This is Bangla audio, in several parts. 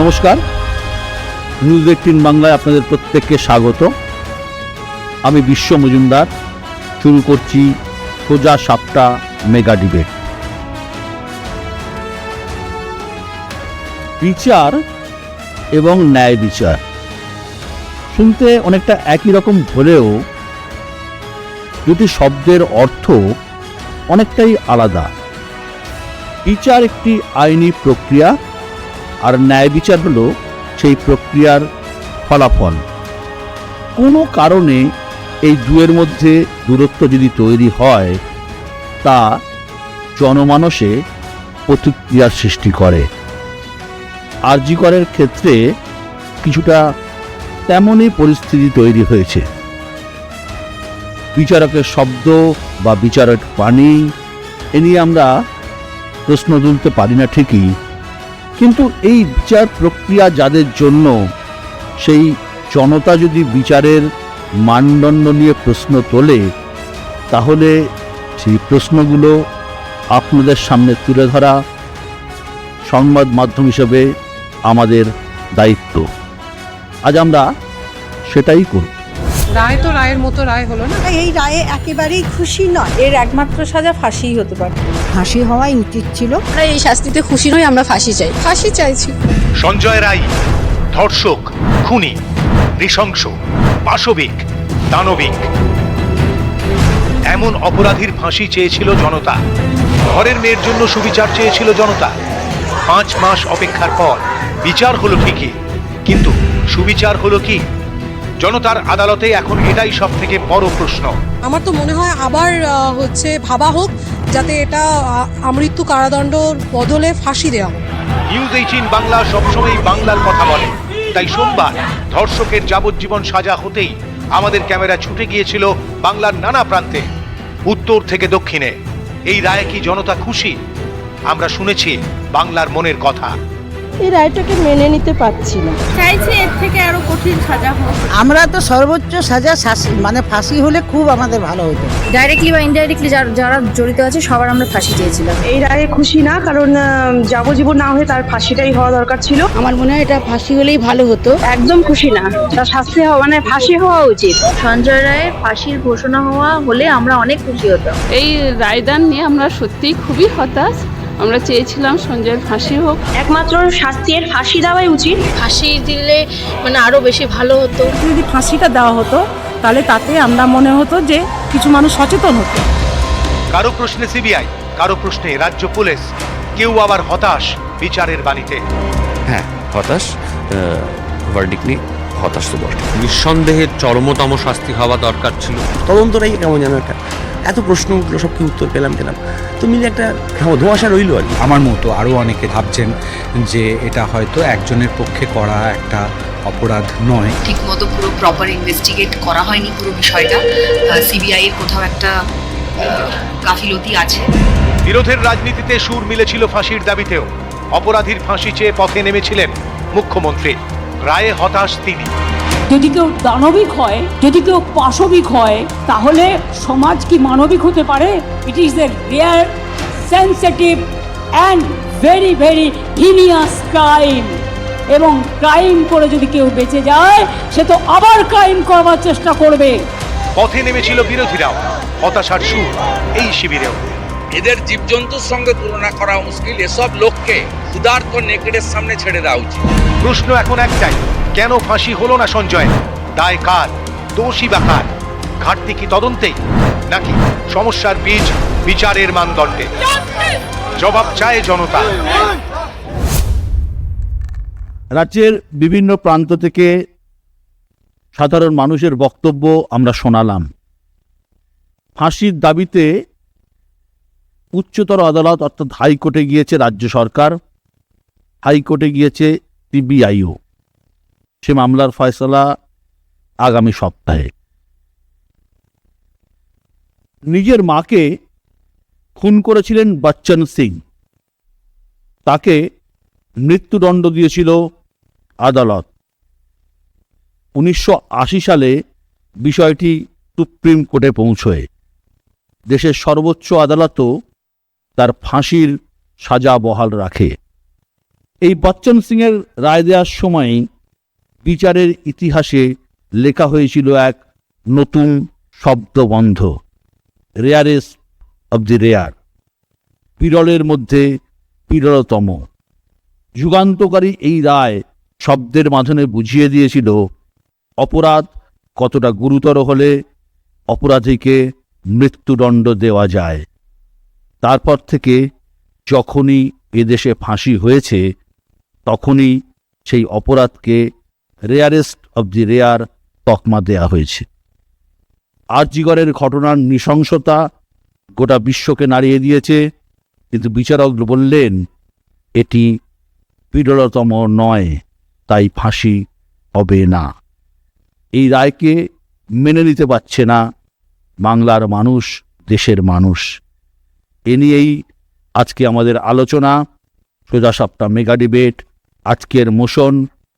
নমস্কার, নিউজ 18 বাংলায় আপনাদের প্রত্যেককে স্বাগত। আমি বিশ্ব মজুমদার। শুরু করছি সোজা সাপটা মেগা ডিবেট। বিচার এবং ন্যায় বিচার শুনতে অনেকটা একই রকম হলেও দুটি শব্দের অর্থ অনেকটাই আলাদা। বিচার একটি আইনি প্রক্রিয়া, আর ন্যায় বিচার হলো সেই প্রক্রিয়ার ফলাফল। কোনো কারণে এই দুয়ের মধ্যে দূরত্ব যদি তৈরি হয়, তা জনমানসে প্রতিক্রিয়ার সৃষ্টি করে। আরজি করের ক্ষেত্রে কিছুটা তেমনই পরিস্থিতি তৈরি হয়েছে। বিচারকের শব্দ বা বিচারক বাণী এ নিয়ে আমরা প্রশ্ন তুলতে পারি না ঠিকই, কিন্তু এই বিচার প্রক্রিয়া যাদের জন্য, সেই জনতা যদি বিচারের মানদণ্ড নিয়ে প্রশ্ন তোলে, তাহলে সেই প্রশ্নগুলো আপনাদের সামনে তুলে ধরা সংবাদ মাধ্যম হিসেবে আমাদের দায়িত্ব। আজ আমরা সেটাই করব। রায় তো রায়ের মতো রায় হলো না। এই রায়ে একেবারেই খুশি নয়। এর একমাত্র সাজা ফাঁসিই হতে পারে। ফাঁসি হওয়াই উচিত ছিল। আমরা এই শাস্তিতে খুশি নই, আমরা ফাঁসি চাই। ফাঁসি চাইছি। সঞ্জয় রায় ধর্ষক, খুনি, নৃশংস, পাশবিক, দানবিক, এমন অপরাধীর ফাঁসি চেয়েছিল জনতা। ঘরের মেয়ের জন্য সুবিচার চেয়েছিল জনতা। 5 মাস অপেক্ষার পর বিচার হলো ঠিকই, কিন্তু সুবিচার হলো কি? জনতার আদালতে এখন এটাই সব থেকে বড় প্রশ্ন। আমার তো মনে হয় আবার ভাবা হোক, যাতে এটা আমৃত্যু কারাদণ্ডর বদলে ফাঁসি দেওয়া হোক। নিউজ 18 বাংলা সবসময় বাংলার কথা বলে, তাই সোমবার ধর্ষকের যাবজ্জীবন সাজা হতেই আমাদের ক্যামেরা ছুটে গিয়েছিল বাংলার নানা প্রান্তে, উত্তর থেকে দক্ষিণে। এই রায়ে কি জনতা খুশি? আমরা শুনেছি বাংলার মনের কথা। এই রায়টাকে মেনে নিতে পারছি না। চাইছি এর থেকে আরো কঠিন সাজা হোক। আমরা তো সর্বোচ্চ সাজা ফাঁসি হলে খুব আমাদের ভালো হতো। ডাইরেক্টলি বা ইনডাইরেক্টলি যারা জড়িত আছে সবার আমরা ফাঁসি চেয়েছিলাম। এই রায়ে খুশি না, কারণ যাবজ্জীবন না হয়ে তার ফাঁসিটাই হওয়া দরকার ছিল। আমার মনে হয় এটা ফাঁসি হলেই ভালো হতো। একদম খুশি না, তার শাস্তি হওয়া ফাঁসি হওয়া উচিত। সঞ্জয় রায়ের ফাঁসির ঘোষণা হলে আমরা অনেক খুশি হতাম। এই রায়দান নিয়ে আমরা সত্যিই খুবই হতাশ। আমরা চেয়েছিলাম সঞ্জয়ের ফাঁসি হোক। একমাত্র শাস্তির ফাঁসি দেওয়াই উচিত। ফাঁসি দিলে আরো বেশি ভালো হতো। যদি ফাঁসিটা দেওয়া হতো, তাহলে তাতে আমরা মনে হতো যে কিছু মানুষ সচেতন হতো। কারো প্রশ্নে সিবিআই, কারো প্রশ্নে রাজ্য পুলিশ, কেউ আবার হতাশ বিচারের বাণীতে। হ্যাঁ, হতাশ। ভার্ডিক্ট নিয়ে হতাশ তো বটে। নিঃসন্দেহে চরমতম শাস্তি হওয়া দরকার ছিল। তদন্তটাই কেমন যেন একটা, এত প্রশ্ন উঠলো, সব কি উত্তর পেলাম তো মিলে একটা ধোঁয়াশা রইল আর কি। আমার মতো আরও অনেকে ভাবছেন যে এটা হয়তো একজনের পক্ষে করা একটা অপরাধ নয়। ঠিক মতো পুরো প্রপার ইনভেস্টিগেট করা হয়নি পুরো বিষয়টা। সিবিআই এর কোথাও একটা গাফিলতি আছে। বিরোধের রাজনীতিতে সুর মিলেছিল ফাঁসির দাবিতেও। অপরাধীর ফাঁসি চেয়ে পথে নেমেছিলেন মুখ্যমন্ত্রী। রায়ে হতাশ তিনি। যদি কেউ দানবিক হয়, যদি কেউ পাশবিক হয়, তাহলে সমাজ কি মানবিক হতে পারে? It is a rare, sensitive and very very heinous crime. এবং ক্রাইম করে যদি কেউ বেঁচে যায়, সে তো আবার ক্রাইম করবার চেষ্টা করবে। পথে নেমেছিল বিরোধীরাও। হতাশার সুর এই শিবিরেও। এদের জীবজন্তুর সঙ্গে তুলনা করা মুশকিল। এসব লোককে ক্ষুধার্ত নেকড়ের সামনে ছেড়ে দেওয়া উচিত। প্রশ্ন এখন একটাই, কেন ফাঁসি হলো না সঞ্জয়? দায় কার? দোষী বা কার? ঘাটতি কি তদন্তেই, নাকি সমস্যার বীজ বিচারের মানদণ্ডে? জবাব চায় জনতা। রাজ্যের বিভিন্ন প্রান্ত থেকে সাধারণ মানুষের বক্তব্য আমরা শোনালাম। ফাঁসির দাবিতে উচ্চতর আদালত অর্থাৎ হাইকোর্টে গিয়েছে রাজ্য সরকার, হাইকোর্টে গিয়েছে সিবিআইও। সে মামলার ফয়সালা আগামী সপ্তাহে। নিজের মাকে খুন করেছিলেন বচ্চন সিং, তাকে মৃত্যুদণ্ড দিয়েছিল আদালত। 1980 সালে বিষয়টি সুপ্রিম কোর্টে পৌঁছয়। দেশের সর্বোচ্চ আদালতও তার ফাঁসির সাজা বহাল রাখে। এই বচ্চন সিংয়ের রায় দেওয়ার সময় বিচারের ইতিহাসে লেখা হয়েছিল এক নতুন শব্দবন্ধ, রেয়ারেস্ট অব দি রেয়ার, বিরলের মধ্যে বিরলতম। যুগান্তকারী এই রায় শব্দের মাধ্যমে বুঝিয়ে দিয়েছিল অপরাধ কতটা গুরুতর হলে অপরাধীকে মৃত্যুদণ্ড দেওয়া যায়। তারপর থেকে যখনই এদেশে ফাঁসি হয়েছে তখনই সেই অপরাধকে রেয়ারেস্ট অব দি রেয়ার তকমা দেয়া হয়েছে। আরজিগরের ঘটনার নৃশংসতা গোটা বিশ্বকে নাড়িয়ে দিয়েছে, কিন্তু বিচারক বললেন এটি বিরলতম নয়, তাই ফাঁসি হবে না। এই রায়কে মেনে নিতে পারছে না বাংলার মানুষ, দেশের মানুষ। এ নিয়েই আজকে আমাদের আলোচনা, সোজা সাপটা মেগা ডিবেট, আজকের মোশন,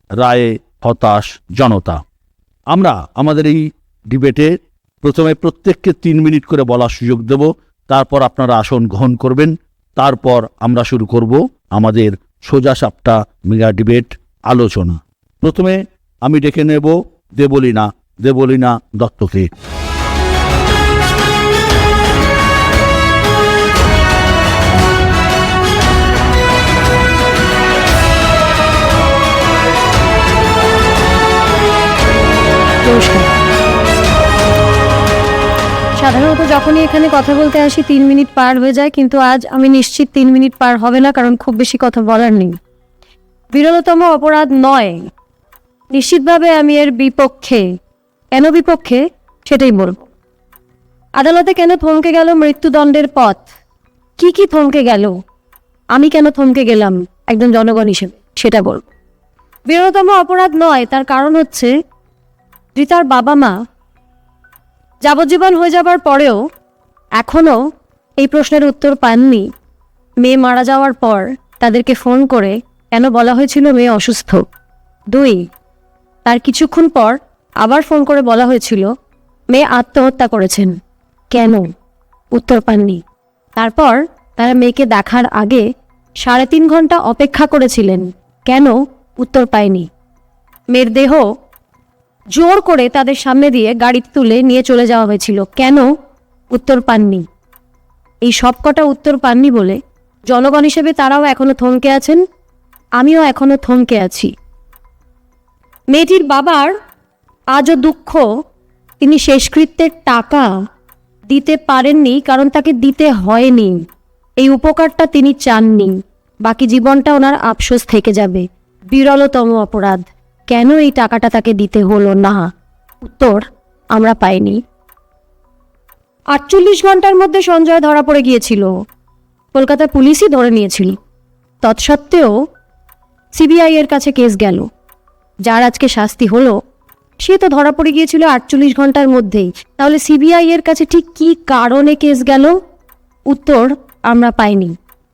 রায়ে হতাশ জনতা। আমরা আমাদের এই ডিবেটে প্রথমে প্রত্যেককে 3 মিনিট করে বলার সুযোগ দেব, তারপর আপনারা আসন গ্রহণ করবেন, তারপর আমরা শুরু করব আমাদের সোজা সাপটা মেগা ডিবেট আলোচনা। প্রথমে আমি ডেকে নেব দেবলীনা দত্তকে। সাধারণত যখনই এখানে কথা বলতে আসি 3 মিনিট পার হয়ে যায়, কিন্তু আজ আমি নিশ্চিত 3 মিনিট পার হবে না, কারণ খুব বেশি কথা বলার নেই। বিরলতম অপরাধ নয়, নিশ্চিতভাবে আমি এর বিপক্ষে। কেন বিপক্ষে সেটাই বলব। আদালতে কেন থমকে গেল মৃত্যুদণ্ডের পথ? কি থমকে গেল? আমি কেন থমকে গেলাম একজন জনগণ হিসেবে, সেটা বলব। বিরলতম অপরাধ নয়, তার কারণ হচ্ছে রিতার বাবা মা যাবজ্জীবন হয়ে যাবার পরেও এখনও এই প্রশ্নের উত্তর পাননি। মেয়ে মারা যাওয়ার পর তাদেরকে ফোন করে কেন বলা হয়েছিল মেয়ে অসুস্থ? 2, তার কিছুক্ষণ পর আবার ফোন করে বলা হয়েছিল মেয়ে আত্মহত্যা করেছেন। কেন? উত্তর পাননি। তারপর তারা মেয়েকে দেখার আগে 3.5 ঘন্টা অপেক্ষা করেছিলেন। কেন? উত্তর পায়নি। মেয়ের দেহ জোর করে তাদের সামনে দিয়ে গাড়িতে তুলে নিয়ে চলে যাওয়া হয়েছিল। কেন? উত্তর পাননি। এই সবকটা উত্তর পাননি বলে জনগণ হিসেবে তারাও এখনো থমকে আছেন, আমিও এখনো থমকে আছি। মেয়েটির বাবার আজও দুঃখ, তিনি শেষকৃত্যের টাকা দিতে পারেননি, কারণ তাকে দিতে হয়নি। এই উপকারটা তিনি চাননি, বাকি জীবনটা ওনার আফসোস থেকে যাবে। বিরলতম অপরাধ, কেন এই টাকাটা তাকে দিতে হলো না? উত্তর আমরা পাইনি। 48 ঘন্টার মধ্যে সঞ্জয় ধরা পড়ে গিয়েছিল, কলকাতা পুলিশই ধরে নিয়েছিল। তৎসত্ত্বেও সিবিআই এর কাছে কেস গেল। যার আজকে শাস্তি হলো সে তো ধরা পড়ে গিয়েছিল 48 ঘন্টার মধ্যেই। তাহলে সিবিআই এর কাছে ঠিক কী কারণে কেস গেল? উত্তর আমরা পাইনি,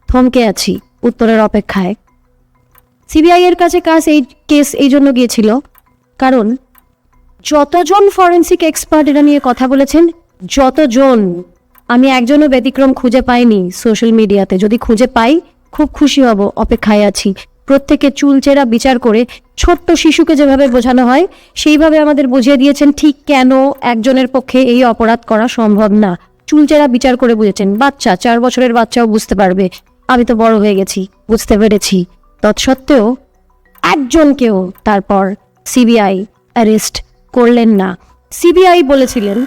থমকে আছি উত্তরের অপেক্ষায়। সিবিআই এর কাছে কেস এই জন্য গিয়েছিল কারণ যতজন ফরেন্সিক এক্সপার্ট এটা নিয়ে কথা বলেছেন, যতজন, আমি একজনও ব্যতিক্রম খুঁজে পাইনি সোশ্যাল মিডিয়াতে। যদি খুঁজে পাই খুব খুশি হব, অপেক্ষায় আছি। প্রত্যেকে চুলচেরা বিচার করে ছোট্ট শিশুকে যেভাবে বোঝানো হয় সেইভাবে আমাদের বুঝিয়ে দিয়েছেন ঠিক কেন একজনের পক্ষে এই অপরাধ করা সম্ভব না। চুলচেরা বিচার করে বুঝেছেন। বাচ্চা, 4 বছরের বাচ্চাও বুঝতে পারবে। আমি তো বড় হয়ে গেছি, বুঝতে পেরেছি। তৎসত্ত্বেও একজনকেও তারপর সিবিআই অ্যারেস্ট করলেন না। সিবিআই বলেছিলেন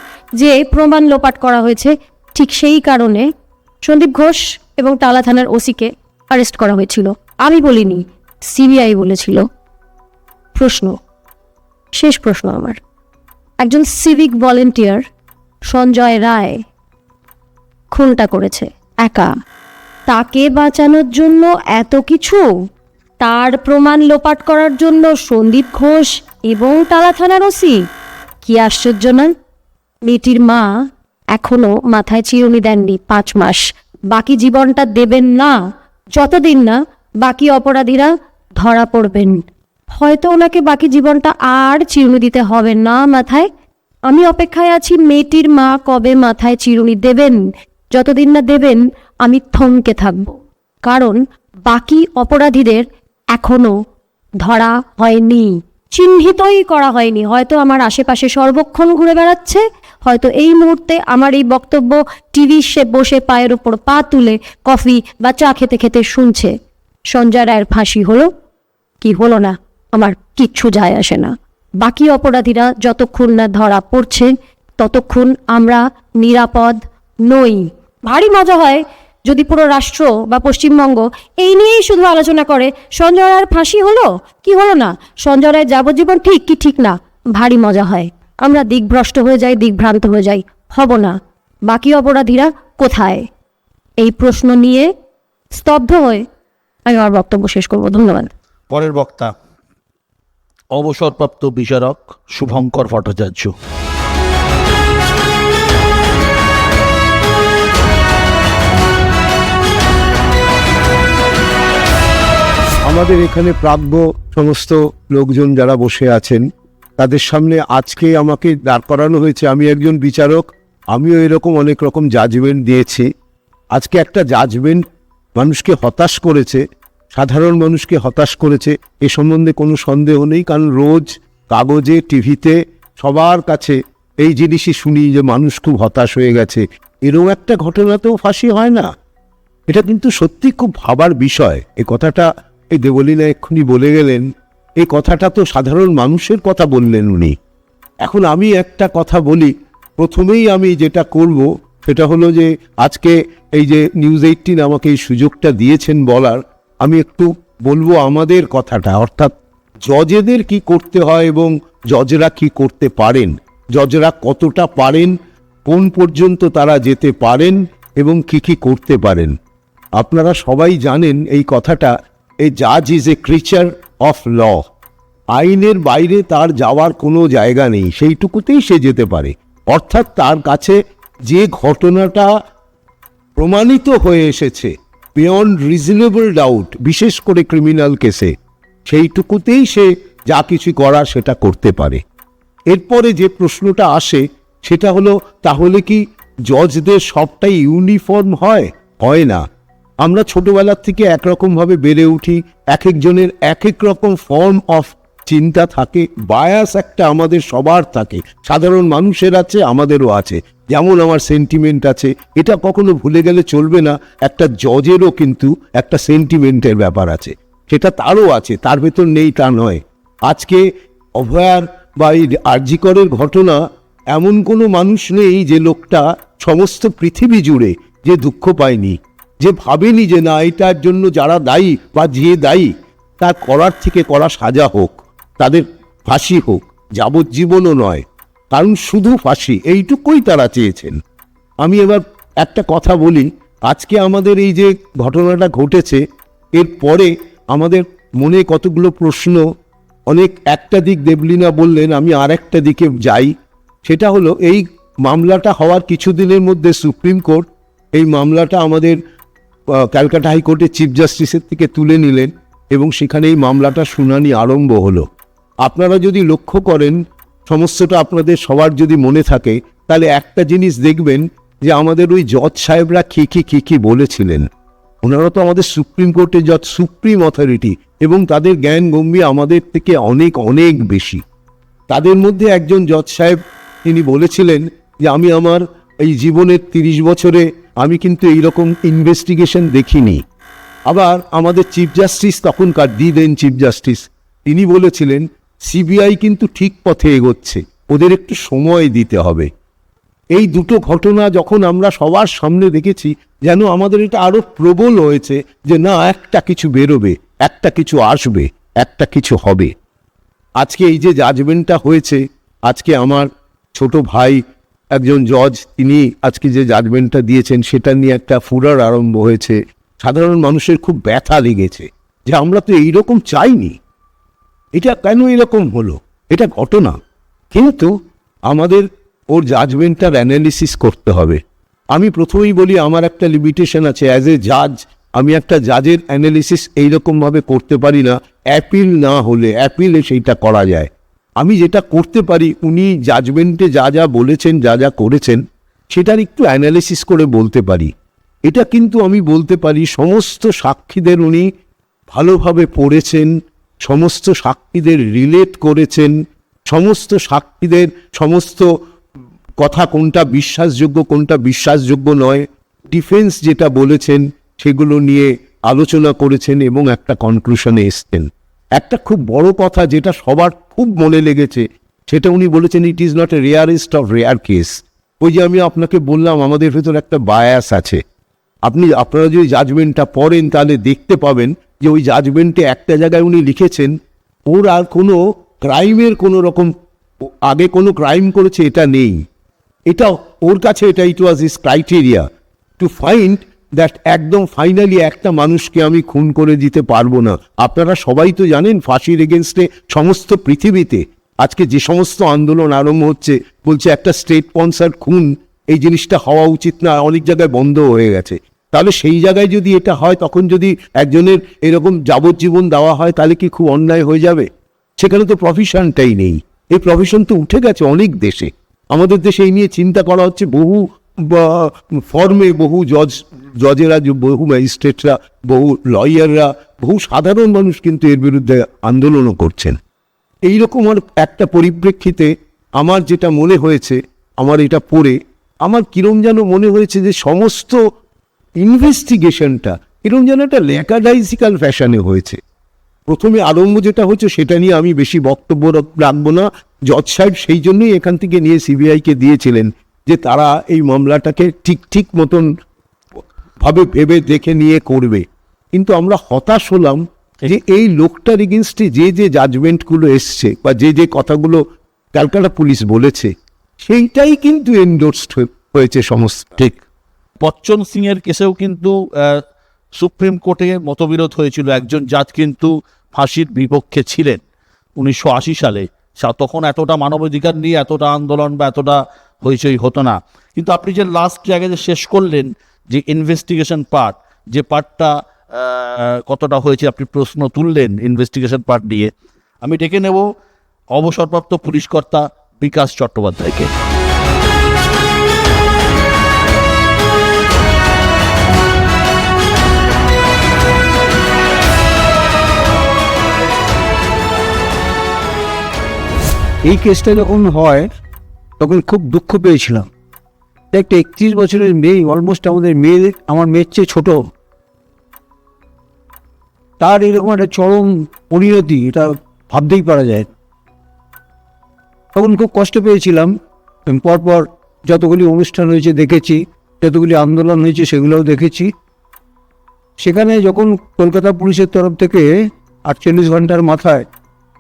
যে প্রমাণ লোপাট করা হয়েছে, ঠিক সেই কারণে সন্দীপ ঘোষ এবং টালা থানার ওসিকে অ্যারেস্ট করা হয়েছিল। আমি বলিনি, সিবিআই বলেছিল। শেষ প্রশ্ন আমার, একজন সিভিক ভলেন্টিয়ার সঞ্জয় রায় খুনটা করেছে একা, তাকে বাঁচানোর জন্য এত কিছু, তার প্রমাণ লোপাট করার জন্য সন্দীপ ঘোষ এবং টালা থানার ওসি। কি আশ্চর্য না? মেয়েটির মা এখনো মাথায় চিরুনি দেননি 5 মাস, বাকি জীবনটা দেবেন না যতদিন না বাকি অপরাধীরা ধরা পড়বেন। হয়তো ওনাকে বাকি জীবনটা আর চিরুনি দিতে হবে না মাথায়। আমি অপেক্ষায় আছি মেয়েটির মা কবে মাথায় চিরুনি দেবেন। যতদিন না দেবেন আমি থমকে থাকব, কারণ বাকি অপরাধীদের এখনো ধরা হয়নি, চিহ্নিতই করা হয়নি। হয়তো আমার আশেপাশে সর্বক্ষণ ঘুরে বেড়াচ্ছে, হয়তো এই মুহূর্তে আমার এই বক্তব্য টিভি সে বসে পায়ের ওপর পা তুলে কফি বা চা খেতে খেতে শুনছে। সঞ্জয় রায়ের ফাঁসি হলো কি হলো না আমার কিচ্ছু যায় আসে না। বাকি অপরাধীরা যতক্ষণ না ধরা পড়ছে ততক্ষণ আমরা নিরাপদ নই। ভারী মজা হয় যদি পুরো রাষ্ট্র বা পশ্চিমবঙ্গ এই নিয়েই শুধু আলোচনা করে, সঞ্জয় রায়ের ফাঁসি হলো কি হলো না, সঞ্জয় রায়ের যাবজ্জীবন ঠিক কি ঠিক না। ভারী মজা হয়, আমরা দিকভ্রষ্ট হয়ে যাই, দিকভ্রান্ত হয়ে যাই। হব না। বাকি অপরাধীরা কোথায়? এই প্রশ্ন নিয়ে স্তব্ধ হয়ে আমি আমার বক্তব্য শেষ করব। ধন্যবাদ। পরের বক্তা অবসরপ্রাপ্ত বিচারক শুভঙ্কর ভট্টাচার্য। আমাদের এখানে প্রাজ্ঞ সমস্ত লোকজন যারা বসে আছেন তাদের সামনে আজকে আমাকে দাঁড় করানো হয়েছে। আমি একজন বিচারক, আমিও এরকম অনেক রকম জাজমেন্ট দিয়েছি। আজকে একটা জাজমেন্ট মানুষকে হতাশ করেছে, সাধারণ মানুষকে হতাশ করেছে, এ সম্বন্ধে কোনো সন্দেহ নেই। কারণ রোজ কাগজে, টিভিতে, সবার কাছে এই জিনিসই শুনি যে মানুষ খুব হতাশ হয়ে গেছে। এরকম একটা ঘটনাতেও ফাঁসি হয় না, এটা কিন্তু সত্যি খুব ভাবার বিষয়। এই কথাটা এই দেবলীনা এক্ষুনি বলে গেলেন, এই কথাটা তো সাধারণ মানুষের কথা বললেন উনি। এখন আমি একটা কথা বলি, প্রথমেই আমি যেটা করব সেটা হলো যে আজকে এই যে নিউজ 18 আমাকে এই সুযোগটা দিয়েছেন বলার, আমি একটু বলবো আমাদের কথাটা, অর্থাৎ জজেদের কি করতে হয় এবং জজরা কি করতে পারেন, জজরা কতটা পারেন, কোন পর্যন্ত তারা যেতে পারেন এবং কি কি করতে পারেন। আপনারা সবাই জানেন এই কথাটা, এই জাজ is a creature of law. আইনের বাইরে তার যাওয়ার কোনো জায়গা নেই, সেইটুকুতেই সে যেতে পারে। অর্থাৎ তার কাছে যে ঘটনাটা প্রমাণিত হয়ে এসেছে বিয়ন্ড রিজনেবল ডাউট, বিশেষ করে ক্রিমিনাল কেসে, সেইটুকুতেই সে যা কিছু করার সেটা করতে পারে। এরপরে যে প্রশ্নটা আসে সেটা হলো, তাহলে কি জজদের সবটাই ইউনিফর্ম হয়? হয় না। আমরা ছোটবেলার থেকে একরকমভাবে বেড়ে উঠি, এক একজনের এক এক রকম ফর্ম অফ চিন্তা থাকে, বায়াস একটা আমাদের সবার থাকে, সাধারণ মানুষের আছে, আমাদেরও আছে। যেমন আমার সেন্টিমেন্ট আছে, এটা কখনো ভুলে গেলে চলবে না। একটা জজেরও কিন্তু একটা সেন্টিমেন্টের ব্যাপার আছে, সেটা তারও আছে, তার ভেতর নেই তা নয়। আজকে অভয়ার বা এই আরজি করের ঘটনা, এমন কোনো মানুষ নেই যে লোকটা সমস্ত পৃথিবী জুড়ে যে দুঃখ পায়নি, যে ভাবেনি যে না এটার জন্য যারা দায়ী বা যে দায়ী তার করার থেকে করা সাজা হোক, তাদের ফাঁসি হোক, যাবজ্জীবনও নয়, কারণ শুধু ফাঁসি এইটুকুই তারা চেয়েছেন। আমি এবার একটা কথা বলি, আজকে আমাদের এই যে ঘটনাটা ঘটেছে এরপরে আমাদের মনে কতগুলো প্রশ্ন, অনেক একটা দিক দেবলীনা বললেন, আমি আর একটা দিকে যাই। সেটা হলো এই মামলাটা হওয়ার কিছুদিনের মধ্যে সুপ্রিম কোর্ট এই মামলাটা আমাদের ক্যালকাটা হাইকোর্টের চিফ জাস্টিসের থেকে তুলে নিলেন এবং সেখানে এই মামলাটা শুনানি আরম্ভ হলো। আপনারা যদি লক্ষ্য করেন, সমস্যাটা আপনাদের সবার যদি মনে থাকে, তাহলে একটা জিনিস দেখবেন যে আমাদের ওই জজ সাহেবরা কি বলেছিলেন। ওনারা তো আমাদের সুপ্রিম কোর্টের জজ, সুপ্রিম অথরিটি, এবং তাদের জ্ঞান গম্ভীর আমাদের থেকে অনেক অনেক বেশি। তাদের মধ্যে একজন জজ সাহেব তিনি বলেছিলেন যে আমি আমার এই জীবনের 30 বছরে আমি কিন্তু এইরকম ইনভেস্টিগেশন দেখিনি। আবার আমাদের চিফ জাস্টিস, তখনকার দেন চিফ জাস্টিস, তিনি বলেছিলেন সিবিআই কিন্তু ঠিক পথে এগোচ্ছে, ওদের একটু সময় দিতে হবে। এই দুটো ঘটনা যখন আমরা সবার সামনে দেখেছি, যেন আমাদের এটা আরো প্রবল হয়েছে যে না, একটা কিছু বেরোবে, একটা কিছু আসবে, একটা কিছু হবে। আজকে এই যে জাজমেন্টটা হয়েছে, আজকে আমার ছোট ভাই একজন জজ, তিনি আজকে যে জাজমেন্টটা দিয়েছেন সেটা নিয়ে একটা ফুরার আরম্ভ হয়েছে। সাধারণ মানুষের খুব ব্যথা লেগেছে যে আমরা তো এইরকম চাইনি, এটা কেন এরকম হলো, এটা ঘটনা। কিন্তু আমাদের ওর জাজমেন্টটার অ্যানালিসিস করতে হবে। আমি প্রথমেই বলি আমার একটা লিমিটেশন আছে, অ্যাজ এ জাজ আমি একটা জাজের অ্যানালিসিস এইরকমভাবে করতে পারি না, অ্যাপিল না হলে, অ্যাপিলে সেইটা করা যায়। আমি যেটা করতে পারি, উনি জাজমেন্টে যা যা বলেছেন, যা যা করেছেন, সেটার একটু অ্যানালিসিস করে বলতে পারি। এটা কিন্তু আমি বলতে পারি সমস্ত সাক্ষীদের উনি ভালোভাবে পড়েছেন, সমস্ত সাক্ষীদের রিলেট করেছেন, সমস্ত সাক্ষীদের সমস্ত কথা কোনটা বিশ্বাসযোগ্য কোনটা বিশ্বাসযোগ্য নয়, ডিফেন্স যেটা বলেছেন সেগুলো নিয়ে আলোচনা করেছেন এবং একটা কনক্লুশনে এসছেন। একটা খুব বড় কথা যেটা সবার খুব মনে লেগেছে, সেটা উনি বলেছেন it is not a rarest of rare case. ওই যে আমি আপনাকে বললাম আমাদের ভেতর একটা বায়াস আছে, আপনারা যদি জাজমেন্টটা পড়েন তাহলে দেখতে পাবেন যে ওই জাজমেন্টে একটা জায়গায় উনি লিখেছেন ওর আর কোনো ক্রাইমের কোনো রকম আগে কোনো ক্রাইম করেছে এটা নেই, এটা ওর কাছে এটা ইট ওয়াজ ইস ক্রাইটেরিয়া টু ফাইন্ড দ্যাট একদম ফাইনালি একটা মানুষকে আমি খুন করে দিতে পারবো না। আপনারা সবাই তো জানেন ফাঁসির এগেনস্টে সমস্ত পৃথিবীতে আজকে যে সমস্ত আন্দোলন আরম্ভ হচ্ছে, বলছে একটা স্টেট স্পন্সার খুন এই জিনিসটা হওয়া উচিত না, অনেক জায়গায় বন্ধ হয়ে গেছে। তাহলে সেই জায়গায় যদি এটা হয়, তখন যদি একজনের এরকম যাবজ্জীবন দেওয়া হয় তাহলে কি খুব অন্যায় হয়ে যাবে? সেখানে তো প্রফেশনটাই নেই, এই প্রফেশন তো উঠে গেছে অনেক দেশে। আমাদের দেশে এই নিয়ে চিন্তা করা হচ্ছে, বহু ফর্মে বহু জজেরা, বহু ম্যাজিস্ট্রেটরা, বহু লয়াররা, বহু সাধারণ মানুষ কিন্তু এর বিরুদ্ধে আন্দোলনও করছেন। এইরকম একটা পরিপ্রেক্ষিতে আমার যেটা মনে হয়েছে, আমার এটা পড়ে আমার কিরম যেন মনে হয়েছে যে সমস্ত ইনভেস্টিগেশনটা কিরম যেন একটা ল্যাকাডাইজিক্যাল ফ্যাশনে হয়েছে। প্রথমে আরম্ভ যেটা হচ্ছে সেটা নিয়ে আমি বেশি বক্তব্য রাখবো না। জজ সাহেব সেই জন্যই এখান থেকে নিয়ে সিবিআইকে দিয়েছিলেন যে তারা এই মামলাটাকে ঠিক মতন ভাবে ভেবে দেখে নিয়ে করবে। কিন্তু আমরা হতাশ হলাম যে এই লোকটার এগেনস্টে যে জাজমেন্টগুলো এসছে বা যে কথাগুলো ক্যালকাটা পুলিশ বলেছে সেইটাই কিন্তু এন্ডোর্সড হয়েছে সমস্ত। ঠিক, বচ্চন সিং এর কেসেও কিন্তু সুপ্রিম কোর্টে মতবিরোধ হয়েছিল, একজন জাজ কিন্তু ফাঁসির বিপক্ষে ছিলেন 1980 সালে। তখন এতটা মানবাধিকার নিয়ে এতটা আন্দোলন বা এতটা হইচই হতো না। কিন্তু আপনি যে লাস্ট জায়গায় যে শেষ করলেন যে ইনভেস্টিগেশন পার্ট, যে পার্টটা কতটা হয়েছে আপনি প্রশ্ন তুললেন ইনভেস্টিগেশন পার্ট নিয়ে, আমি ডেকে নেব অবসরপ্রাপ্ত পুলিশ কর্তা বিকাশ চট্টোপাধ্যায়কে। এই কেসটা যখন হয় তখন খুব দুঃখ পেয়েছিলাম। একটা 31 বছরের মেয়ে, অলমোস্ট আমার মেয়ের চেয়ে ছোট, তার এরকম একটা চরম পরিণতি, এটা ভাবতেই পারা যায়। তখন খুব কষ্ট পেয়েছিলাম। পরপর যতগুলি অনুষ্ঠান হয়েছে দেখেছি, যতগুলি আন্দোলন হয়েছে সেগুলোও দেখেছি। সেখানে যখন কলকাতা পুলিশের তরফ থেকে 48 ঘন্টার মাথায়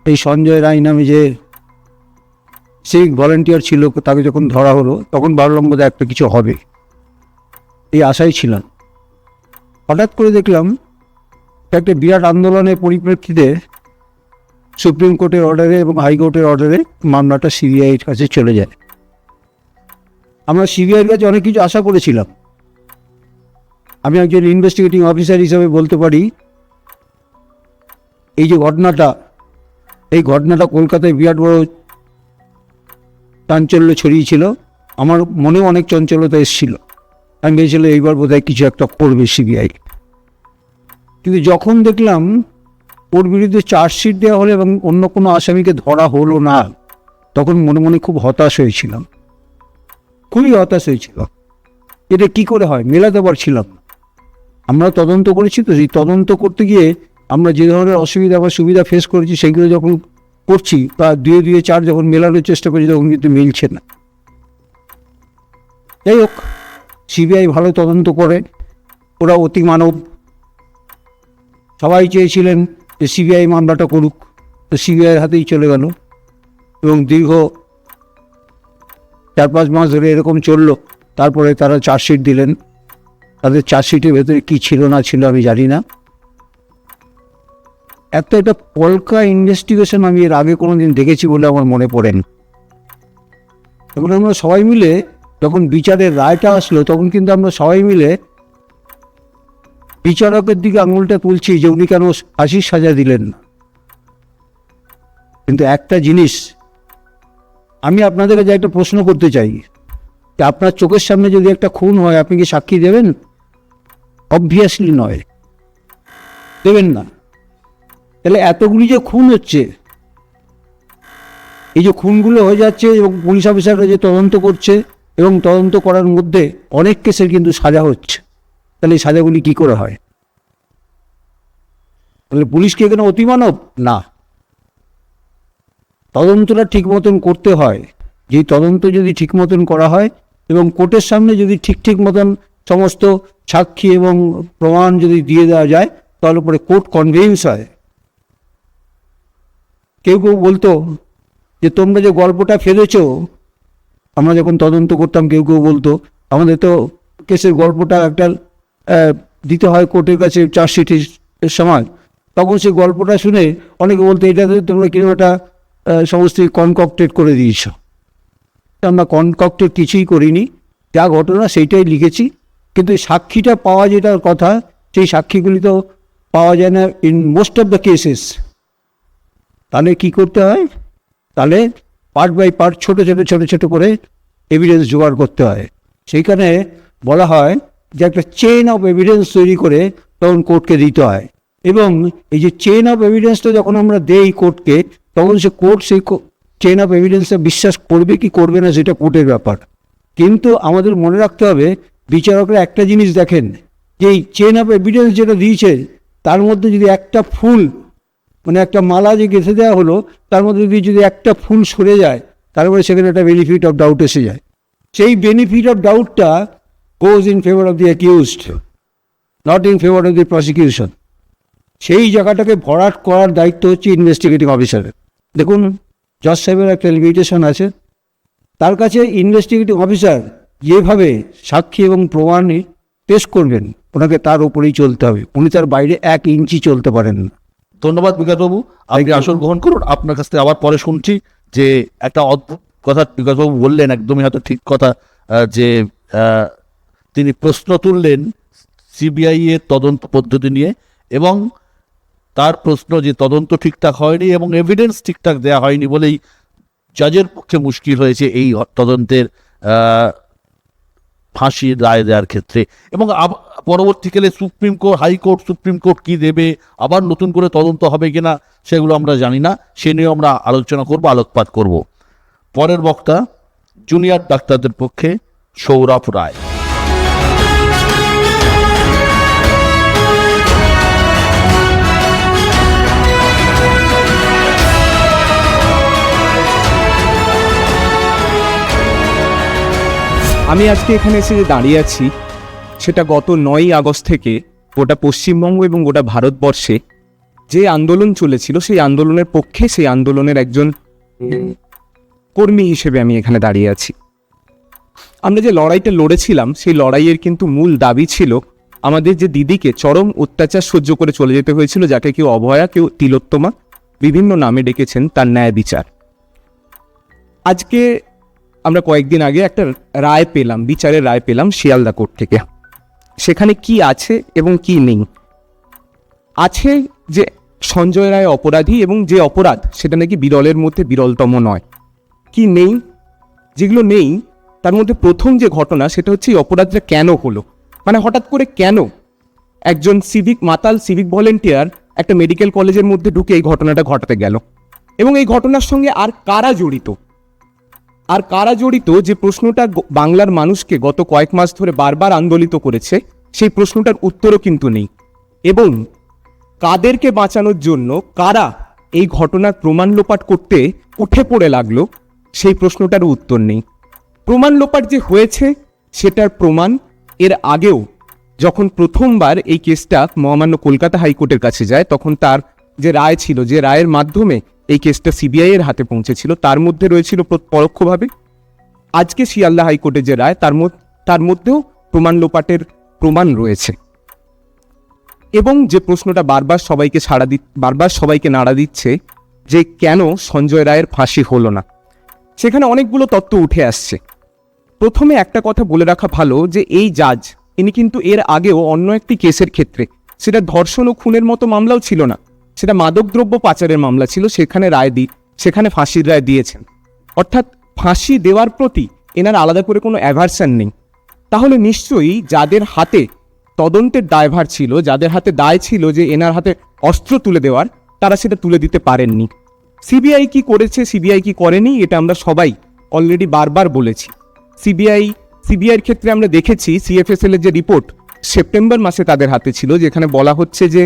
এই সঞ্জয় রায় নামে যে সিভিক ভলেন্টিয়ার ছিল তাকে যখন ধরা হলো, তখন ভাবলাম বোধহয় একটা কিছু হবে, এই আশাই ছিলাম। হঠাৎ করে দেখলাম একটা বিরাট আন্দোলনের পরিপ্রেক্ষিতে সুপ্রিম কোর্টের অর্ডারে এবং হাইকোর্টের অর্ডারে মামলাটা সিবিআইয়ের কাছে চলে যায়। আমরা সিবিআইয়ের কাছে অনেক কিছু আশা করেছিলাম। আমি একজন ইনভেস্টিগেটিং অফিসার হিসাবে বলতে পারি, এই যে এই ঘটনাটা কলকাতায় বিরাট বড় চাঞ্চল্য ছড়িয়েছিল। আমার মনেও অনেক চঞ্চলতা এসেছিল। আমি ভেবেছিলাম এইবার বোধহয় কিছু একটা করবে সিবিআই। কিন্তু যখন দেখলাম ওর বিরুদ্ধে চার্জশিট দেওয়া হলো এবং অন্য কোনো আসামিকে ধরা হলো না, তখন মনে মনে খুব হতাশ হয়েছিলাম, খুবই হতাশ হয়েছিলাম। এটা কি করে হয় মেলাতে পারছিলাম। আমরা তদন্ত করেছি, তো সেই তদন্ত করতে গিয়ে আমরা যে ধরনের অসুবিধা বা সুবিধা ফেস করেছি সেগুলো যখন করছি বা 2 2 4 যখন মেলানোর চেষ্টা করছি তখন কিন্তু মিলছে না। যাই হোক, সিবিআই ভালো তদন্ত করে, ওরা অতি মানব। সবাই চেয়েছিলেন যে সিবিআই মামলাটা করুক, তো সিবিআইয়ের হাতেই চলে গেল এবং দীর্ঘ 4-5 মাস ধরে এরকম চললো। তারপরে তারা চার্জশিট দিলেন। তাদের চার্জশিটের ভেতরে কী ছিল না ছিল আমি জানি না। একটা পলকা ইনভেস্টিগেশন আমি এর আগে কোনো দিন দেখেছি বলে আমার মনে পড়েন। তখন আমরা সবাই মিলে, যখন বিচারের রায়টা আসলো, তখন কিন্তু আমরা সবাই মিলে বিচারকের দিকে আঙুলটা তুলছি যে উনি কেন ফাঁসির সাজা দিলেন না। কিন্তু একটা জিনিস আমি আপনাদের কাছে একটা প্রশ্ন করতে চাই, যে আপনার চোখের সামনে যদি একটা খুন হয়, আপনি কি সাক্ষী দেবেন? অবভিয়াসলি নয়, দেবেন না। তাহলে এতগুলি যে খুন হচ্ছে, এই যে খুনগুলো হয়ে যাচ্ছে এবং পুলিশ অফিসাররা যে তদন্ত করছে এবং তদন্ত করার মধ্যে অনেক কেসের কিন্তু সাজা হচ্ছে, তাহলে এই সাজাগুলি কী করে হয়? তাহলে পুলিশ কি এখানে অতিমানব? না, তদন্তটা ঠিক মতন করতে হয়। যেই তদন্ত যদি ঠিক মতন করা হয় এবং কোর্টের সামনে যদি ঠিক মতন সমস্ত সাক্ষী এবং প্রমাণ যদি দিয়ে দেওয়া যায়, তাহলে পরে কোর্ট কনভিন্স হয়। কেউ বলতো যে তোমরা যে গল্পটা ফেলেছো, আমরা যখন তদন্ত করতাম কেউ বলতো আমাদের তো কেসের গল্পটা একটা দিতে হয় কোর্টের কাছে চার্জশিটের সময়, তখন সেই গল্পটা শুনে অনেকে বলতো এটা তোমরা কিরকম একটা সমস্ত কনকক্টেড করে দিয়েছ। আমরা কনকক্টেড কিছুই করিনি, যা ঘটনা সেইটাই লিখেছি। কিন্তু সাক্ষীটা পাওয়া যেটার কথা, সেই সাক্ষীগুলি তো পাওয়া যায় না in most of the cases. তাহলে কি করতে হয়? তাহলে পার্ট বাই পার্ট ছোট করে এভিডেন্স জোগাড় করতে হয়। সেইখানে বলা হয় যে একটা চেইন অফ এভিডেন্স তৈরি করে তখন কোর্টকে দিতে হয়। এবং এই যে চেইন অফ এভিডেন্সটা যখন আমরা দেই কোর্টকে, তখন সে কোর্ট সেই চেইন অফ এভিডেন্সটা বিশ্বাস করবে কি করবে না সেটা কোর্টের ব্যাপার। কিন্তু আমাদের মনে রাখতে হবে, বিচারকরা একটা জিনিস দেখেন, যে এই চেইন অফ এভিডেন্স যেটা দিয়েছে তার মধ্যে যদি একটা ফুল, মানে একটা মালা যে গেঁথে দেওয়া হলো, তার মধ্যে যদি একটা ফুল সরে যায়, তারপরে সেখানে একটা বেনিফিট অফ ডাউট এসে যায়। সেই বেনিফিট অফ ডাউটটা goes in favour of the accused, not in favour of the prosecution. সেই জায়গাটাকে ভরাট করার দায়িত্ব হচ্ছে ইনভেস্টিগেটিং অফিসারের। দেখুন, জজ সাহেবের একটা লিমিটেশন আছে, তার কাছে ইনভেস্টিগেটিং অফিসার যেভাবে সাক্ষী এবং প্রমাণ পেশ করবেন, ওনাকে তার উপরেই চলতে হবে, উনি তার বাইরে 1 ইঞ্চি চলতে পারেন না। ধন্যবাদ বিকাশবাবু, আপনি আসন গ্রহণ করুন। আপনার কাছ থেকে আবার পরে শুনছি যে একটা অদ্ভুত কথা বিকাশবাবু বললেন, একদমই হয়তো ঠিক কথা, যে তিনি প্রশ্ন তুললেন সিবিআই এর তদন্ত পদ্ধতি নিয়ে, এবং তার প্রশ্ন যে তদন্ত ঠিকঠাক হয়নি এবং এভিডেন্স ঠিকঠাক দেওয়া হয়নি বলেই জাজের পক্ষে মুশকিল হয়েছে এই তদন্তের ফাঁসির রায় দেওয়ার ক্ষেত্রে। এবং পরবর্তীকালে supreme court, high court, supreme court কি দেবে, আবার নতুন করে তদন্ত হবে কিনা সেগুলো আমরা জানি না, সে নিয়ে আমরা আলোচনা করব, আলোকপাত করব। পরের বক্তা জুনিয়র ডাক্তারদের পক্ষে সৌরভ রায়। আমি আজকে এখানে এসে যে দাঁড়িয়ে আছি, সেটা গত 9ই আগস্ট থেকে গোটা পশ্চিমবঙ্গ এবং গোটা ভারতবর্ষে যে আন্দোলন চলেছিল, সেই আন্দোলনের পক্ষে, সেই আন্দোলনের একজন কর্মী হিসেবে আমি এখানে দাঁড়িয়ে আছি। আমরা যে লড়াইটা লড়েছিলাম, সেই লড়াইয়ের কিন্তু মূল দাবি ছিল আমাদের যে দিদিকে চরম অত্যাচার সহ্য করে চলে যেতে হয়েছিল, যাকে কেউ অভয়া, কেউ তিলোত্তমা, বিভিন্ন নামে ডেকেছেন, তার ন্যায় বিচার। আজকে আমরা কয়েকদিন আগে একটা রায় পেলাম, বিচারের রায় পেলাম শিয়ালদা কোর্ট থেকে। সেখানে কি আছে এবং কি নেই? আছে যে সঞ্জয় রায় অপরাধী এবং যে অপরাধ সেটা নাকি বিরলের মধ্যে বিরলতম নয়। কি নেই? যেগুলো নেই তার মধ্যে প্রথম যে ঘটনা, সেটা হচ্ছে এই অপরাধটা কেন হলো, মানে হঠাৎ করে কেন একজন মাতাল সিভিক ভলেন্টিয়ার একটা মেডিকেল কলেজের মধ্যে ঢুকে এই ঘটনাটা ঘটাতে গেল, এবং এই ঘটনার সঙ্গে আর কারা জড়িত, যে প্রশ্নটা বাংলার মানুষকে গত কয়েক মাস ধরে বারবার আন্দোলিত করেছে, সেই প্রশ্নটার উত্তরও কিন্তু নেই। এবং কাদেরকে বাঁচানোর জন্য কারা এই ঘটনার প্রমাণ লোপাট করতে উঠে পড়ে লাগলো, সেই প্রশ্নটারও উত্তর নেই। প্রমাণ লোপাট যে হয়েছে সেটার প্রমাণ এর আগেও যখন প্রথমবার এই কেসটা মহামান্য কলকাতা হাইকোর্টের কাছে যায়, তখন তার যে রায় ছিল, যে রায়ের মাধ্যমে এই কেসটা সিবিআই এর হাতে পৌঁছেছিল, তার মধ্যে রয়েছিল পরোক্ষভাবে আজকে শিয়ালদা হাইকোর্টের যে রায়, তার মধ্যেও প্রমাণ লোপাটের প্রমাণ রয়েছে। এবং যে প্রশ্নটা বারবার সবাইকে নাড়া দিচ্ছে, যে কেন সঞ্জয় রায়ের ফাঁসি হলো না, সেখানে অনেকগুলো তত্ত্ব উঠে আসছে। প্রথমে একটা কথা বলে রাখা ভালো, যে এই জাজ ইনি কিন্তু এর আগেও অন্য একটি কেসের ক্ষেত্রে, সেটা ধর্ষণ ও খুনের মতো মামলাও ছিল না, সেটা মাদকদ্রব্য পাচারের মামলা ছিল, সেখানে ফাঁসির রায় দিয়েছেন। অর্থাৎ ফাঁসি দেওয়ার প্রতি এনার আলাদা করে কোনো অ্যাভারশন নেই। তাহলে নিশ্চয়ই যাদের হাতে তদন্তের দায়ভার ছিল, যাদের হাতে দায় ছিল যে এনার হাতে অস্ত্র তুলে দেওয়ার, তারা সেটা তুলে দিতে পারেননি। সিবিআই কি করেছে, সিবিআই কি করেনি, এটা আমরা সবাই অলরেডি বারবার বলেছি। সিবিআইয়ের ক্ষেত্রে আমরা দেখেছি সিএফএসএল এর যে রিপোর্ট সেপ্টেম্বর মাসে তাদের হাতে ছিল, যেখানে বলা হচ্ছে যে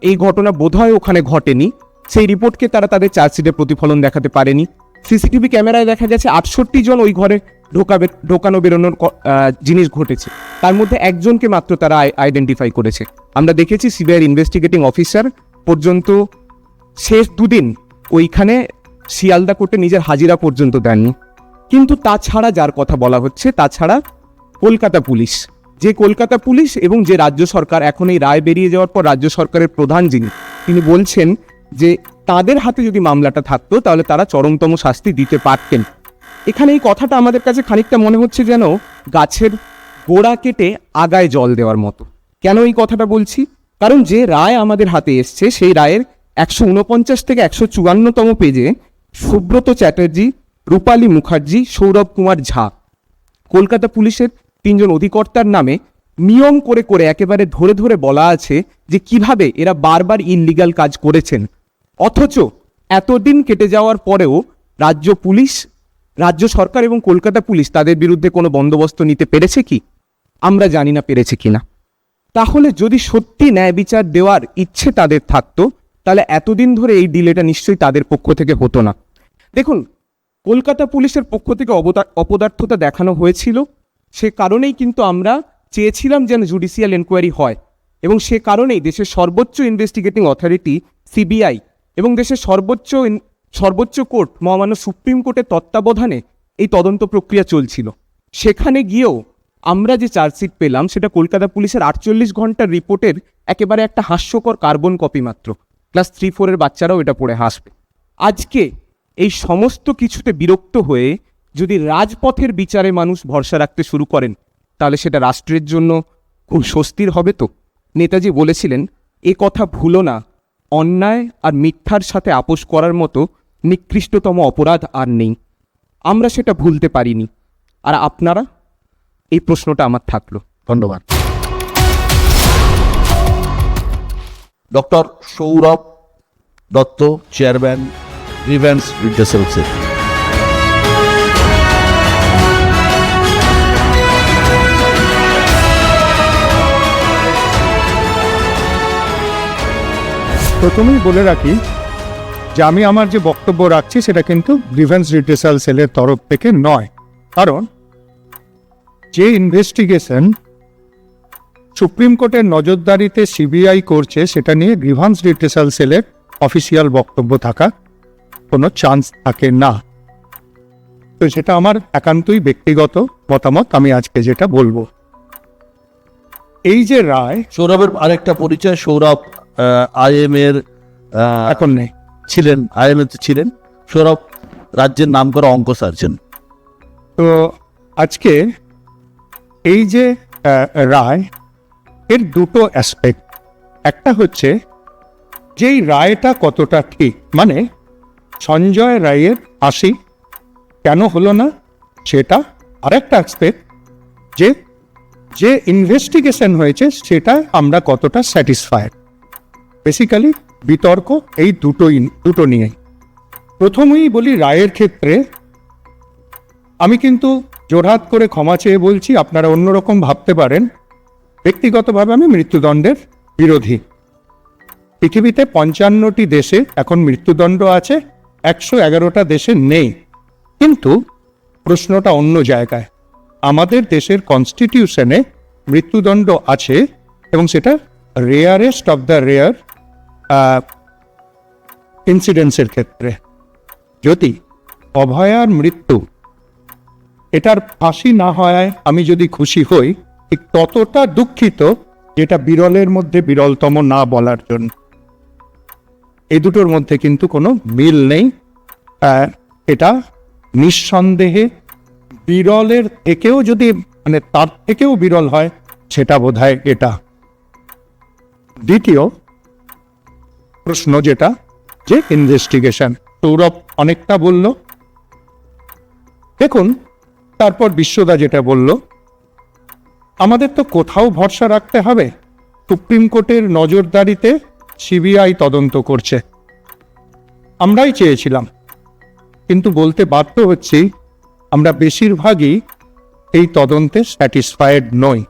এই ঘটনা বোধহয় ওখানে ঘটেনি, সেই রিপোর্টকে তারা তাদের চার্জশিটে প্রতিফলন দেখাতে পারেনি। সিসিটিভি ক্যামেরায় দেখা গেছে 68 জন ওই ঘরে ঢোকানো বেরোনোর জিনিস ঘটেছে, তার মধ্যে একজনকে মাত্র তারা আইডেন্টিফাই করেছে। আমরা দেখেছি সিবিআইয়ের ইনভেস্টিগেটিং অফিসার পর্যন্ত শেষ দুদিন ওইখানে শিয়ালদা কোর্টে নিজের হাজিরা পর্যন্ত দেননি। কিন্তু তাছাড়া যার কথা বলা হচ্ছে, তাছাড়া কলকাতা পুলিশ, যে কলকাতা পুলিশ এবং যে রাজ্য সরকার, এখন এই রায় বেরিয়ে যাওয়ার পর রাজ্য সরকারের প্রধান যিনি, তিনি বলছেন যে তাদের হাতে যদি মামলাটা থাকতো তাহলে তারা চরমতম শাস্তি দিতে পারতেন। এখানে এই কথাটা আমাদের কাছে খানিকটা মনে হচ্ছে যেন গাছের গোড়া কেটে আগায় জল দেওয়ার মতো। কেন এই কথাটা বলছি? কারণ যে রায় আমাদের হাতে এসছে সেই রায়ের 149 থেকে 154তম পেজে সুব্রত চ্যাটার্জি, রূপালী মুখার্জি, সৌরভ কুমার ঝা, কলকাতা পুলিশের 3 জন অধিকর্তার নামে নিয়ম করে করে একেবারে ধরে ধরে বলা আছে যে কিভাবে এরা বারবার ইললিগাল কাজ করেছেন। অথচ এতদিন কেটে যাওয়ার পরেও রাজ্য পুলিশ, রাজ্য সরকার এবং কলকাতা পুলিশ তাদের বিরুদ্ধে কোনো বন্দোবস্ত নিতে পেরেছে কি? আমরা জানি না পেরেছে কিনা। তাহলে যদি সত্যি ন্যায় বিচার দেওয়ার ইচ্ছে তাদের থাকতো তাহলে এতদিন ধরে এই ডিলেটা নিশ্চয়ই তাদের পক্ষ থেকে হতো না। দেখুন, কলকাতা পুলিশের পক্ষ থেকে অপদার্থতা দেখানো হয়েছিল, সে কারণেই কিন্তু আমরা চেয়েছিলাম যেন জুডিশিয়াল এনকোয়ারি হয়, এবং সে কারণেই দেশের সর্বোচ্চ ইনভেস্টিগেটিং অথরিটি সিবিআই এবং দেশের সর্বোচ্চ কোর্ট মহামান্য সুপ্রিম কোর্টের তত্ত্বাবধানে এই তদন্ত প্রক্রিয়া চলছিল। সেখানে গিয়েও আমরা যে চার্জশিট পেলাম সেটা কলকাতা পুলিশের 48 ঘন্টার রিপোর্টের একেবারে একটা হাস্যকর কার্বন কপি মাত্র। ক্লাস 3-4 বাচ্চারাও এটা পড়ে হাসবে। আজকে এই সমস্ত কিছুতে বিরক্ত হয়ে যদি রাজপথের বিচারে মানুষ ভরসা রাখতে শুরু করেন তাহলে সেটা রাষ্ট্রের জন্য খুব স্বস্তির হবে তো। নেতাজি বলেছিলেন, এ কথা ভুলো না, অন্যায় আর মিথ্যার সাথে আপোষ করার মতো নিকৃষ্টতম অপরাধ আর নেই। আমরা সেটা ভুলতে পারিনি। আর আপনারা? এই প্রশ্নটা আমার থাকলো। ধন্যবাদ। Doctor Sourav Dutta, chairman, grievance redressal cell. প্রথমেই বলে রাখি যে আমি আমার যে বক্তব্য রাখছি সেটা কিন্তু গ্রিভেন্স রিড্রেসাল সেলের তরফ থেকে নয়, কারণ যে ইনভেস্টিগেশন সুপ্রিম কোর্টের নজরদারিতে সিবিআই করছে সেটা নিয়ে গ্রিভেন্স রিড্রেসাল সেলের অফিসিয়াল বক্তব্য থাকা কোনো চান্স থাকে না। তো সেটা আমার একান্তই ব্যক্তিগত মতামত, আমি আজকে যেটা বলবো। এই যে রায়, সৌরভের আরেকটা পরিচয়, সৌরভ আইএম এর এখন নেই, ছিলেন, আইএম এ ছিলেন। সৌরভ রাজ্যের নাম করা অঙ্ক সার্জন। তো আজকে এই যে রায়, এর দুটো অ্যাসপেক্ট। একটা হচ্ছে যেই রায়টা কতটা ঠিক, মানে সঞ্জয় রায়ের ফাঁসি কেন হলো না সেটা। আরেকটা অ্যাসপেক্ট যে যে ইনভেস্টিগেশন হয়েছে সেটা আমরা কতটা স্যাটিসফাইড। বেসিক্যালি বিতর্ক এই দুটো নিয়ে। প্রথমেই বলি, রায়ের ক্ষেত্রে আমি কিন্তু জোরহাত করে ক্ষমা চেয়ে বলছি, আপনারা অন্যরকম ভাবতে পারেন। ব্যক্তিগতভাবে আমি মৃত্যুদণ্ডের বিরোধী। পৃথিবীতে 55টি দেশে এখন মৃত্যুদণ্ড আছে, 111টা দেশে নেই। কিন্তু প্রশ্নটা অন্য জায়গায়। আমাদের দেশের কনস্টিটিউশনে মৃত্যুদণ্ড আছে এবং সেটা রেয়ারেস্ট অফ দ্য রেয়ার ইনসিডেন্টসের ক্ষেত্রে। যদি অভয়ার মৃত্যু, এটার ফাঁসি না হয় আমি যদি খুশি হই, ঠিক ততটা দুঃখিত যেটা বিরলের মধ্যে বিরলতম না বলার জন্য। এই দুটোর মধ্যে কিন্তু কোনো মিল নেই। এটা নিঃসন্দেহে বিরলের থেকেও যদি, মানে তার থেকেও বিরল হয়, সেটা বোধহয় এটা। দ্বিতীয় প্রশ্ন যেটা, যে ইনভেস্টিগেশন, সৌরভ অনেকটা বলল। দেখুন, তারপর বিশ্বদা যেটা বলল, আমাদের তো কোথাও ভরসা রাখতে হবে। সুপ্রিম কোর্টের নজরদারিতে সিবিআই তদন্ত করছে। আমরাই চেয়েছিলাম, কিন্তু বলতে বাধ্য হচ্ছি আমরা বেশিরভাগই এই তদন্তে স্যাটিসফাইড নই।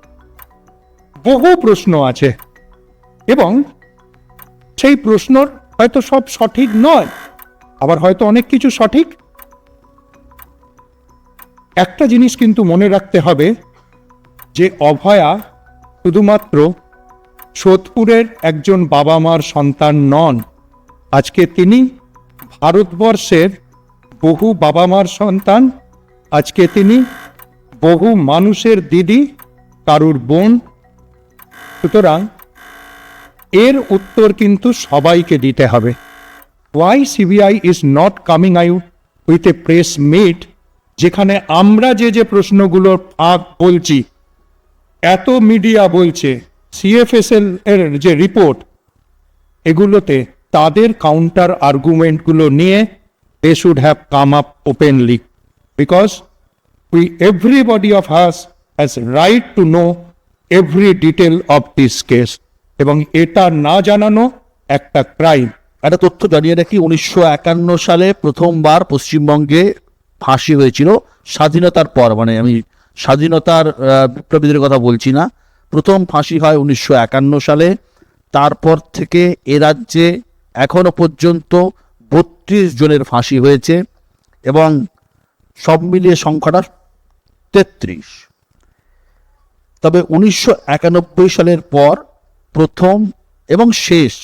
বহু প্রশ্ন আছে এবং সেই প্রশ্নর হয়তো সব সঠিক নয়, আবার হয়তো অনেক কিছু সঠিক। একটা জিনিস কিন্তু মনে রাখতে হবে যে অভয়া শুধুমাত্র সোদপুরের একজন বাবা মার সন্তান নন, আজকে তিনি ভারতবর্ষের বহু বাবা মার সন্তান, আজকে তিনি বহু মানুষের দিদি, কারুর বোন। সুতরাং এর উত্তর কিন্তু সবাইকে দিতে হবে। Why CBI is not coming out with a press meet, যেখানে আমরা যে প্রশ্নগুলো বলছি, এত মিডিয়া বলছে, সিএফএসএল এর যে রিপোর্ট, এগুলোতে তাদের কাউন্টার আর্গুমেন্টগুলো নিয়ে they should have come up openly, because everybody of us has right to know every detail of this case, এবং এটা না জানানো একটা ক্রাইম। একটা তথ্য জানিয়ে রাখি, 1951 সালে প্রথমবার পশ্চিমবঙ্গে ফাঁসি হয়েছিল স্বাধীনতার পর, মানে আমি স্বাধীনতার বিপ্লবীদের কথা বলছি না, প্রথম ফাঁসি হয় 1951 সালে। তারপর থেকে এ রাজ্যে এখনো পর্যন্ত 32 জনের ফাঁসি হয়েছে এবং সব মিলিয়ে সংখ্যাটা 33। তবে 1991 সালের পর প্রথম এবং শেষ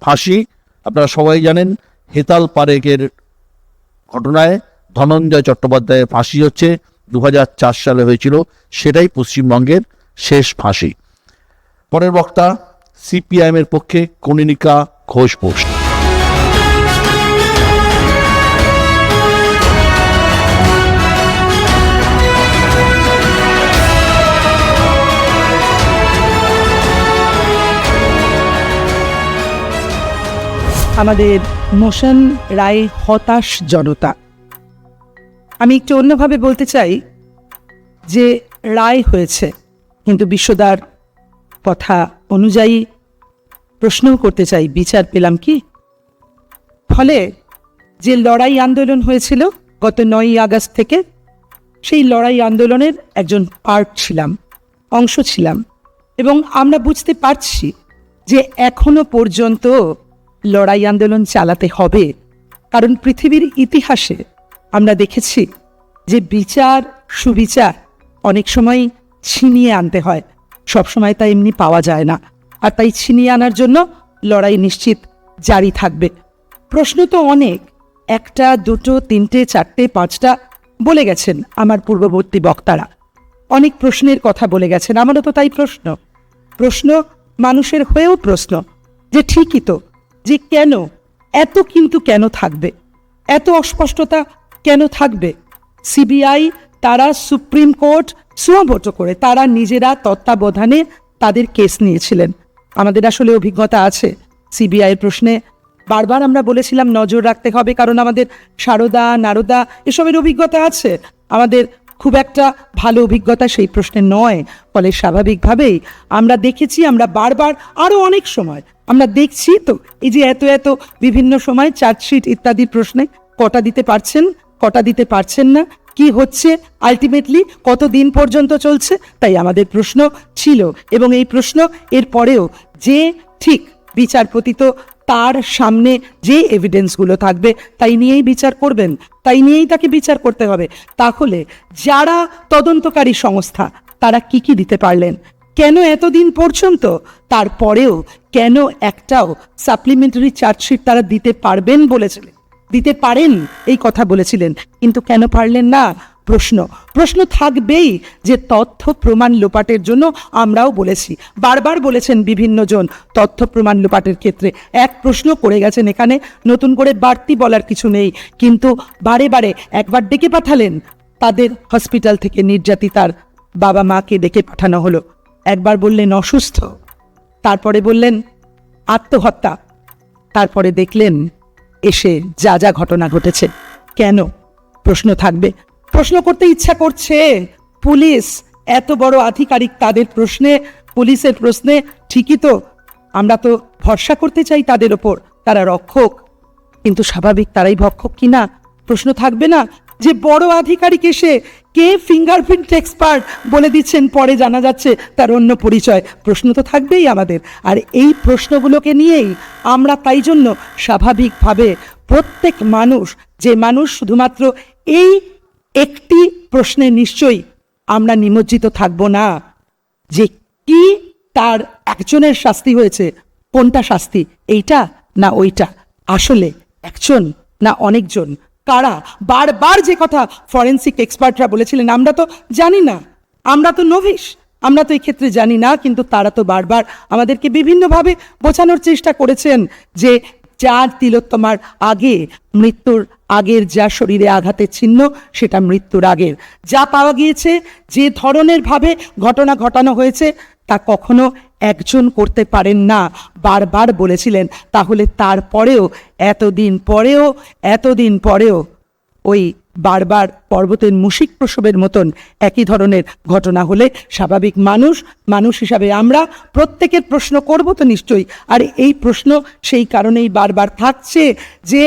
ফাঁসি আপনারা সবাই জানেন, হেতাল পারেকের ঘটনায় ধনঞ্জয় চট্টোপাধ্যায়ের ফাঁসি হচ্ছে 2004 সালে হয়েছিল, সেটাই পশ্চিমবঙ্গের শেষ ফাঁসি। পরের বক্তা সিপিআইএম এর পক্ষে কনিনিকা ঘোষ বোস। আমাদের মোশন রায় হতাশ জনতা। আমি একটু অন্যভাবে বলতে চাই যে রায় হয়েছে, কিন্তু বিশ্বদার কথা অনুযায়ী প্রশ্নও করতে চাই, বিচার পেলাম কি? ফলে যে লড়াই আন্দোলন হয়েছিল গত 9ই আগস্ট থেকে, সেই লড়াই আন্দোলনের একজন পার্ট ছিলাম, অংশ ছিলাম, এবং আমরা বুঝতে পারছি যে এখনো পর্যন্ত লড়াই আন্দোলন চালাতে হবে। কারণ পৃথিবীর ইতিহাসে আমরা দেখেছি যে বিচার, সুবিচার অনেক সময় ছিনিয়ে আনতে হয়, সবসময় তা এমনি পাওয়া যায় না, আর তাই ছিনিয়ে আনার জন্য লড়াই নিশ্চিত জারি থাকবে। প্রশ্ন তো অনেক, 1, 2, 3, 4, 5টা বলে গেছেন আমার পূর্ববর্তী বক্তারা, অনেক প্রশ্নের কথা বলে গেছেন। আমারও তো তাই প্রশ্ন মানুষের হয়েও প্রশ্ন, যে ঠিকই তো, যে কেন এত কিন্তু কেন থাকবে, এত অস্পষ্টতা কেন থাকবে? সিবিআই তারা সুপ্রিম কোর্ট সুমোটো করে তারা নিজেরা তত্ত্বাবধানে তাদের কেস নিয়েছিলেন। আমাদের আসলে অভিজ্ঞতা আছে সিবিআই প্রশ্নে, বারবার আমরা বলেছিলাম নজর রাখতে হবে, কারণ আমাদের সারদা, নারদা এসবের অভিজ্ঞতা আছে, আমাদের খুব একটা ভালো অভিজ্ঞতা সেই প্রশ্নে নয়। ফলে স্বাভাবিকভাবেই আমরা দেখেছি, আমরা বারবার আরও অনেক সময় আমরা দেখছি তো, এই যে এত বিভিন্ন সময় চার্জশিট ইত্যাদি প্রশ্নে কটা দিতে পারছেন, কটা দিতে পারছেন না, কি হচ্ছে, আলটিমেটলি কতদিন পর্যন্ত চলছে। তাই আমাদের প্রশ্ন ছিল, এবং এই প্রশ্ন এর পরেও যে ঠিক বিচারপতি তো তার সামনে যে এভিডেন্সগুলো থাকবে তাই নিয়েই বিচার করবেন, তাই নিয়েই তাকে বিচার করতে হবে। তাহলে যারা তদন্তকারী সংস্থা তারা কি দিতে পারলেন, কেন এতদিন পর্যন্ত, তারপরেও কেন একটাও সাপ্লিমেন্টারি চার্জশিট তারা দিতে পারবেন বলেছিলেন, দিতে পারেন এই কথা বলেছিলেন, কিন্তু কেন পারলেন না? প্রশ্ন থাকবেই। যে তথ্য প্রমাণ লোপাটের জন্য আমরাও বলেছি, বারবার বলেছেন বিভিন্ন জন তথ্য প্রমাণ লোপাটের ক্ষেত্রে, এক প্রশ্ন করে গেছেন, এখানে নতুন করে বাড়তি বলার কিছু নেই, কিন্তু বারে একবার ডেকে পাঠালেন, তাদের হসপিটাল থেকে নির্যাতিতার বাবা মাকে ডেকে পাঠানো হলো, একবার বললেন অসুস্থ, তারপরে বললেন আত্মহত্যা, তারপরে দেখলেন এসে যা ঘটনা ঘটেছে। কেন? প্রশ্ন থাকবে, প্রশ্ন করতে ইচ্ছা করছে। পুলিশ এত বড় আধিকারিক, তাদের প্রশ্নে, পুলিশের প্রশ্নে ঠিকই তো আমরা তো ভরসা করতে চাই তাদের ওপর, তারা রক্ষক, কিন্তু স্বাভাবিক তারাই ভক্ষক কিনা প্রশ্ন থাকবে না? যে বড় আধিকারিক এসে কে ফিঙ্গারপ্রিন্ট এক্সপার্ট বলে দিচ্ছেন, পরে জানা যাচ্ছে তার অন্য পরিচয়, প্রশ্ন তো থাকবেই আমাদের। আর এই প্রশ্নগুলোকে নিয়েই আমরা তাই জন্য স্বাভাবিকভাবে প্রত্যেক মানুষ, যে মানুষ শুধুমাত্র এই একটি প্রশ্নে নিশ্চয়ই আমরা নিমজ্জিত থাকব না যে কি তার একজনের শাস্তি হয়েছে, কোনটা শাস্তি, এইটা না ওইটা, আসলে একজন না অনেকজন, কারা, বারবার যে কথা ফরেন্সিক এক্সপার্টরা বলেছিলেন, আমরা তো জানি না, আমরা তো নভিস, আমরা তো এই ক্ষেত্রে জানি না, কিন্তু তারা তো বারবার আমাদেরকে বিভিন্নভাবে বোঝানোর চেষ্টা করেছেন যে যার তিলোত্তমার আগে, মৃত্যুর আগের যা শরীরে আঘাতের চিহ্ন, সেটা মৃত্যুর আগের। যা পাওয়া গিয়েছে, যে ধরনের ভাবে ঘটনা ঘটানো হয়েছে, তা কখনো একজন করতে পারেন না, বারবার বলেছিলেন। তাহলে তারপরেও এতদিন পরেও ওই বারবার পর্বতের মুশিক প্রসবের মতন একই ধরনের ঘটনা হলে স্বাভাবিক মানুষ হিসাবে আমরা প্রত্যেকের প্রশ্ন করব তো নিশ্চয়ই। আর এই প্রশ্ন সেই কারণেই বারবার থাকছে যে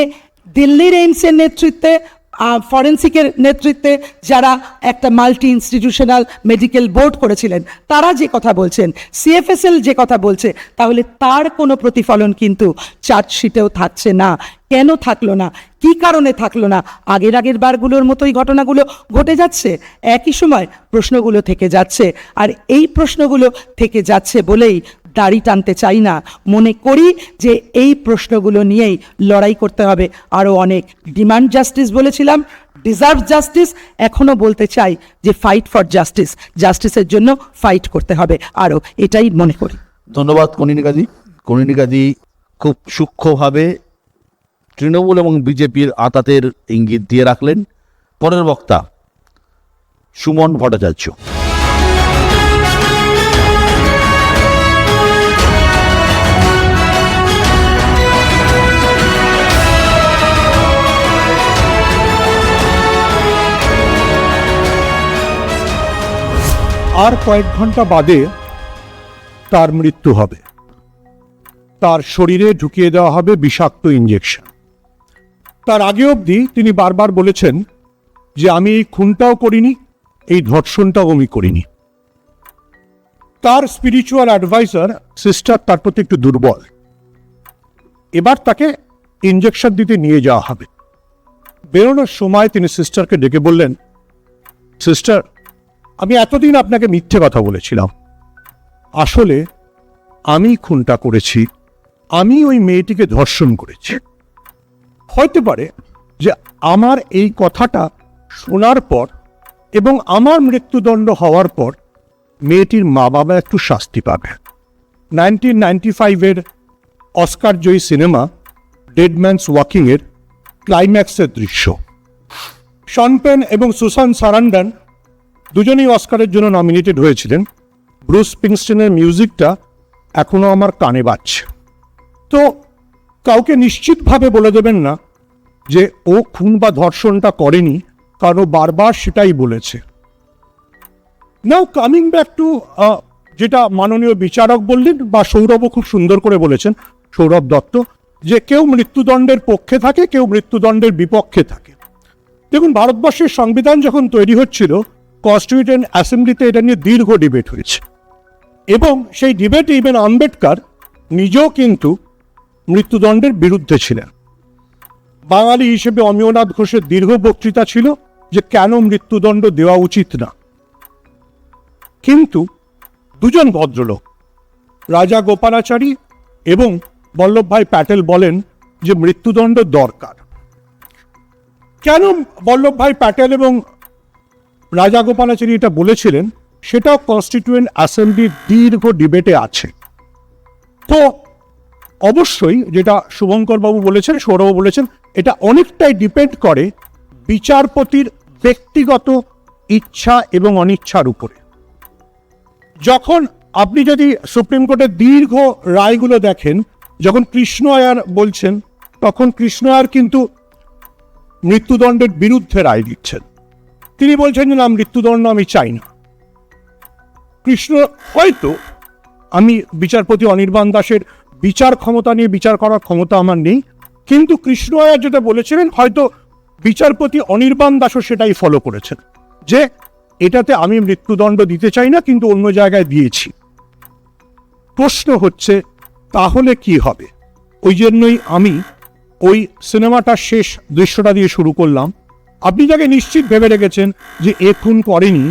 দিল্লির এইমসের নেতৃত্বে, ফরেন্সিকের নেতৃত্বে যারা একটা মাল্টি ইনস্টিটিউশনাল মেডিকেল বোর্ড করেছিলেন, তারা যে কথা বলছেন, সিএফএসএল যে কথা বলছে, তাহলে তার কোনো প্রতিফলন কিন্তু চার্জশিটেও থাকছে না। কেন থাকলো না, কি কারণে থাকলো না? আগের বারগুলোর মতোই ঘটনাগুলো ঘটে যাচ্ছে, একই সময় প্রশ্নগুলো থেকে যাচ্ছে। আর এই প্রশ্নগুলো থেকে যাচ্ছে বলেই দাড়ি টানতে চাই না, মনে করি যে এই প্রশ্নগুলো নিয়েই লড়াই করতে হবে আরও অনেক। ডিমান্ড জাস্টিস বলেছিলাম, ডিজার্ভ জাস্টিস, এখনও বলতে চাই যে ফাইট ফর জাস্টিস, জাস্টিসের জন্য ফাইট করতে হবে আরও, এটাই মনে করি। ধন্যবাদ কনিনিকাদি। কনিনিকাদি খুব সূক্ষ্মভাবে তৃণমূল এবং বিজেপির আঁতাতের ইঙ্গিত দিয়ে রাখলেন। পরের বক্তা সুমন ভট্টাচার্য। আর কয়েক ঘন্টা বাদে তার মৃত্যু হবে, তার শরীরে ঢুকিয়ে দেওয়া হবে বিষাক্ত ইঞ্জেকশন। তার আগে অবধি তিনি বারবার বলেছেন যে আমি এই খুনটাও করিনি, এই ধর্ষণটাও আমি করিনি। তার স্পিরিচুয়াল অ্যাডভাইজার সিস্টার তার প্রতি একটু দুর্বল, এবার তাকে ইঞ্জেকশন দিতে নিয়ে যাওয়া হবে। বেরোনোর সময় তিনি সিস্টারকে ডেকে বললেন, সিস্টার, আমি এতদিন আপনাকে মিথ্যে কথা বলেছিলাম, আসলে আমি খুনটা করেছি, আমি ওই মেয়েটিকে ধর্ষণ করেছি। হতে পারে যে আমার এই কথাটা শোনার পর এবং আমার মৃত্যুদণ্ড হওয়ার পর মেয়েটির মা বাবা একটু শাস্তি পাবে। 1995-এর অস্কার জয়ী সিনেমা ডেড ম্যানস ওয়াকিংয়ের ক্লাইম্যাক্সের দৃশ্য। শন পেন এবং সুসান সারান্ডন দুজনেই অস্কারের জন্য নমিনেটেড হয়েছিলেন। ব্রুস স্প্রিংস্টিনের মিউজিকটা এখনো আমার কানে বাজছে। তো কাউকে নিশ্চিতভাবে বলে দেবেন না যে ও খুন বা ধর্ষণটা করেনি, কারণ ও বারবার সেটাই বলেছে। নাও কামিং ব্যাক টু যেটা মাননীয় বিচারক বললেন, বা সৌরভও খুব সুন্দর করে বলেছেন, সৌরভ দত্ত, যে কেউ মৃত্যুদণ্ডের পক্ষে থাকে, কেউ মৃত্যুদণ্ডের বিপক্ষে থাকে। দেখুন, ভারতবর্ষের সংবিধান যখন তৈরি হচ্ছিল, কনস্টিটিউয়েন্ট অ্যাসেম্বলিতে এটা নিয়ে দীর্ঘ ডিবেট হয়েছে, এবং সেই ডিবেটে ইভেন আম্বেদকর নিজেও কিন্তু মৃত্যুদণ্ডের বিরুদ্ধে ছিলেন। বাঙালি হিসেবে অমিয়নাথ ঘোষের দীর্ঘ বক্তৃতা ছিল যে কেন মৃত্যুদণ্ড দেওয়া উচিত না। কিন্তু দুজন ভদ্রলোক, রাজা গোপালাচারী এবং বল্লভভাই প্যাটেল, বলেন যে মৃত্যুদণ্ড দরকার। কেন বল্লভভাই প্যাটেল এবং রাজা গোপালাচারী এটা বলেছিলেন, সেটাও কনস্টিটিউয়েন্ট অ্যাসেম্বলির দীর্ঘ ডিবেটে আছে। তো অবশ্যই যেটা শুভঙ্করবাবু বলেছেন, সৌরভ বলেছেন, এটা অনেকটাই ডিপেন্ড করে বিচারপতির ব্যক্তিগত ইচ্ছা এবং অনিচ্ছার উপরে। যখন আপনি যদি সুপ্রিম কোর্টের দীর্ঘ রায়গুলো দেখেন, যখন কৃষ্ণ আয়ার বলছেন, তখন কৃষ্ণ আয়ার কিন্তু মৃত্যুদণ্ডের বিরুদ্ধে রায় দিচ্ছেন। তিনি বলছেন যে না, মৃত্যুদণ্ড আমি চাই না। কৃষ্ণ হয়তো আমি বিচারপতি অনির্বাণ দাসের বিচার ক্ষমতা নিয়ে বিচার করার ক্ষমতা আমার নেই, কিন্তু কৃষ্ণ আয়ার যেটা বলেছিলেন হয়তো বিচারপতি অনির্বাণ দাসও সেটাই ফলো করেছেন, যে এটাতে আমি মৃত্যুদণ্ড দিতে চাই না কিন্তু অন্য জায়গায় দিয়েছি। প্রশ্ন হচ্ছে তাহলে কি হবে? ওই জন্যই আমি ওই সিনেমাটার শেষ দৃশ্যটা দিয়ে শুরু করলাম। আপনি যাকে নিশ্চিত ভেবে রেখেছেন যে এ খুন করেনি,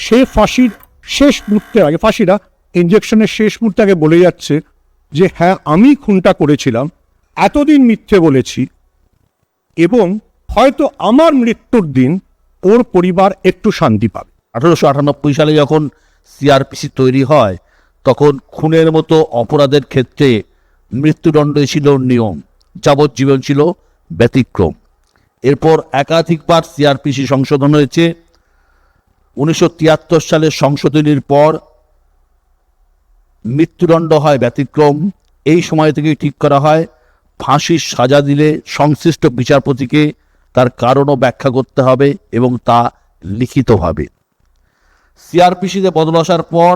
সে ফাঁসির শেষ মুহূর্তের আগে, ফাঁসিটা ইনজেকশনের শেষ মুহূর্তে আগে বলে যাচ্ছে যে হ্যাঁ আমি খুনটা করেছিলাম, এতদিন মিথ্যে বলেছি, এবং হয়তো আমার মৃত্যুর দিন ওর পরিবার একটু শান্তি পাবে। 1898 সালে যখন সিআরপিসি তৈরি হয় তখন খুনের মতো অপরাধের ক্ষেত্রে মৃত্যুদণ্ড ছিল নিয়ম, যাবজ্জীবন ছিল ব্যতিক্রম। এরপর একাধিকবার সিআরপিসি সংশোধন হয়েছে। 1973 সালের সংশোধনীর পর মৃত্যুদণ্ড হয় ব্যতিক্রম। এই সময় থেকেই ঠিক করা হয় ফাঁসির সাজা দিলে সংশ্লিষ্ট বিচারপতিকে তার কারণও ব্যাখ্যা করতে হবে এবং তা লিখিতভাবে। সিআরপিসিতে বদল আসার পর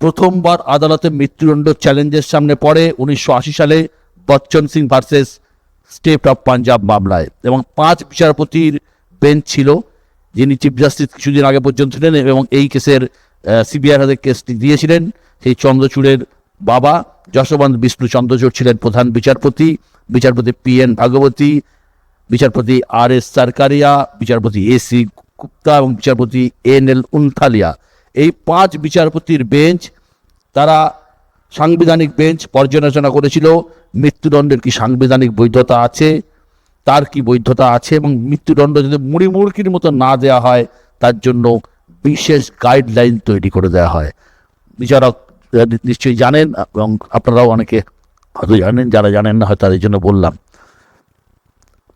প্রথমবার আদালতে মৃত্যুদণ্ড চ্যালেঞ্জের সামনে পড়ে 1980 সালে Bachchan Singh versus state of Punjab মামলায়, এবং 5 বিচারপতির বেঞ্চ ছিল, যিনি চিফ জাস্টিস কিছুদিন আগে পর্যন্ত ছিলেন এবং এই কেসের সিবিআইয়ের হাতে কেসটি দিয়েছিলেন। সেই চন্দ্রচূড়ের বাবা যশবন্ত বিষ্ণু চন্দ্রচূড় ছিলেন প্রধান বিচারপতি, বিচারপতি PN ভাগবতী, বিচারপতি RS সারকারিয়া, বিচারপতি AC গুপ্তা এবং বিচারপতি NL উনথালিয়া। এই 5 বিচারপতির বেঞ্চ, তারা সাংবিধানিক বেঞ্চ পর্যালোচনা করেছিল মৃত্যুদণ্ডের কি সাংবিধানিক বৈধতা আছে, তার কি বৈধতা আছে, এবং মৃত্যুদণ্ড যদি মুড়িমুড়কির মতো না দেওয়া হয় তার জন্য বিশেষ গাইডলাইন তৈরি করে দেওয়া হয়। বিচারক নিশ্চয়ই জানেন এবং আপনারাও অনেকে হয়তো জানেন, যারা জানেন না হয়তো তাদের জন্য বললাম।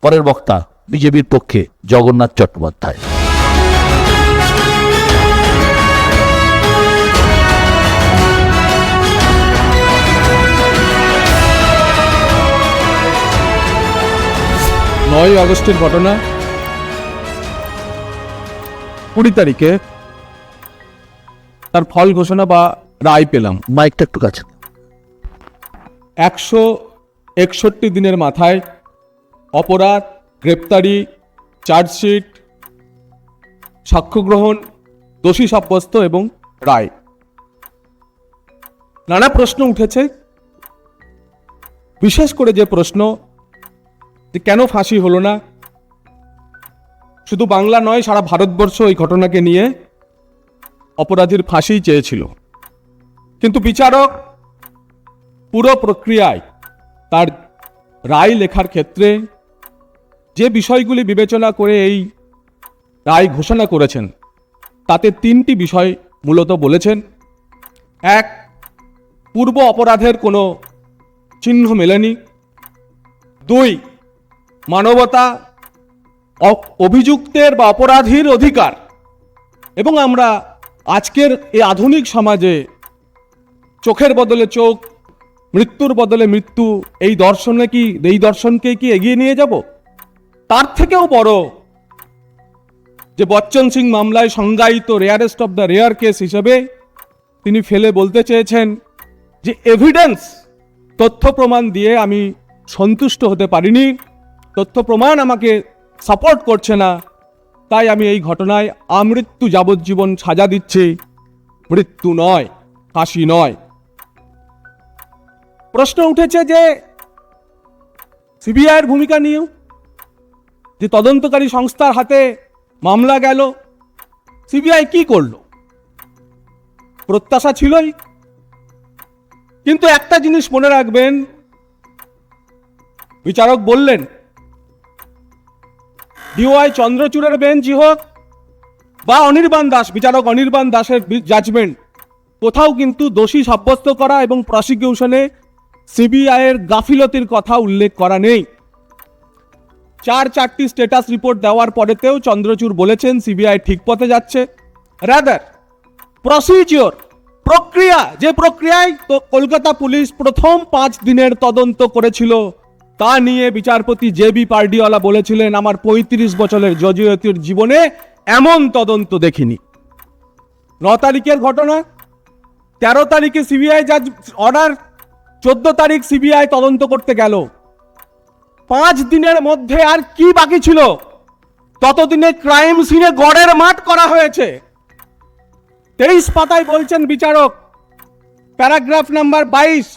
পরের বক্তা বিজেপির পক্ষে জগন্নাথ চট্টোপাধ্যায়। নয় আগস্টের ঘটনা, 20 তারিখে তার ফল ঘোষণা বা রায় পেলাম। মাইকটা একটু কাছে। 161 দিনের মাথায় অপরাধ, গ্রেপ্তারি, চার্জশিট, সাক্ষ্য গ্রহণ, দোষী সাব্যস্ত এবং রায়। নানা প্রশ্ন উঠেছে, বিশেষ করে যে প্রশ্ন যে কেন ফাঁসি হলো না। শুধু বাংলা নয়, সারা ভারতবর্ষ এই ঘটনাকে নিয়ে অপরাধীর ফাঁসি চেয়েছিল, কিন্তু বিচারক পুরো প্রক্রিয়ায় তার রায় লেখার ক্ষেত্রে যে বিষয়গুলি বিবেচনা করে এই রায় ঘোষণা করেছেন তাতে 3টি বিষয় মূলত বলেছেন। 1, পূর্ব অপরাধের কোনো চিহ্ন মেলেনি। 2, মানবতা, অভিযুক্তের বা অপরাধীর অধিকার, এবং আমরা আজকের এই আধুনিক সমাজে চোখের বদলে চোখ, মৃত্যুর বদলে মৃত্যু, এই দর্শনকে কি এগিয়ে নিয়ে যাব? তার থেকেও বড় যে বচ্চন সিং মামলায় সংজ্ঞায়িত rarest of the rare case হিসেবে তিনি ফেলে বলতে চেয়েছেন যে এভিডেন্স, তথ্য প্রমাণ দিয়ে আমি সন্তুষ্ট হতে পারিনি, তথ্য প্রমাণ আমাকে সাপোর্ট করছে না, তাই আমি এই ঘটনায় আমৃত্যু যাবজ্জীবন সাজা দিচ্ছি, মৃত্যু নয়, ফাঁসি নয়। প্রশ্ন উঠেছে যে সিবিআইয়ের ভূমিকা নিয়েও, যে তদন্তকারী সংস্থার হাতে মামলা গেল, সিবিআই কি করলো? প্রত্যাশা ছিলই, কিন্তু একটা জিনিস মনে রাখবেন, বিচারক বললেন DY চন্দ্রচূড়ের বেঞ্চই হোক বা অনির্বাণ দাস, বিচারক অনির্বাণ দাসের জাজমেন্ট, কোথাও কিন্তু দোষী সাব্যস্ত করা এবং প্রসিকিউশনে সিবিআইয়ের গাফিলতির কথা উল্লেখ করা নেই। 4টি স্ট্যাটাস রিপোর্ট দেওয়ার পরেতেও চন্দ্রচূড় বলেছেন সিবিআই ঠিক পথে যাচ্ছে। রাদার প্রসিজিওর, প্রক্রিয়া, যে প্রক্রিয়ায় তো কলকাতা পুলিশ প্রথম 5 দিনের তদন্ত করেছিল তা নিয়ে বিচারপতি JB পার্ডিওয়ালা বলেছিলেন, আমার 35 বছরের জজীয়তির জীবনে এমন তদন্ত দেখিনি। 9 তারিখের ঘটনা, 13 তারিখে সিবিআই জাজ অর্ডার, 14 তারিখ সিবিআই তদন্ত করতে গেল। 5 দিনের মধ্যে আর কি বাকি ছিল? ততদিনে ক্রাইম সিনে গড়ের মাঠ করা হয়েছে। 23 পাতায় বলছেন বিচারক, প্যারাগ্রাফ নাম্বার 22,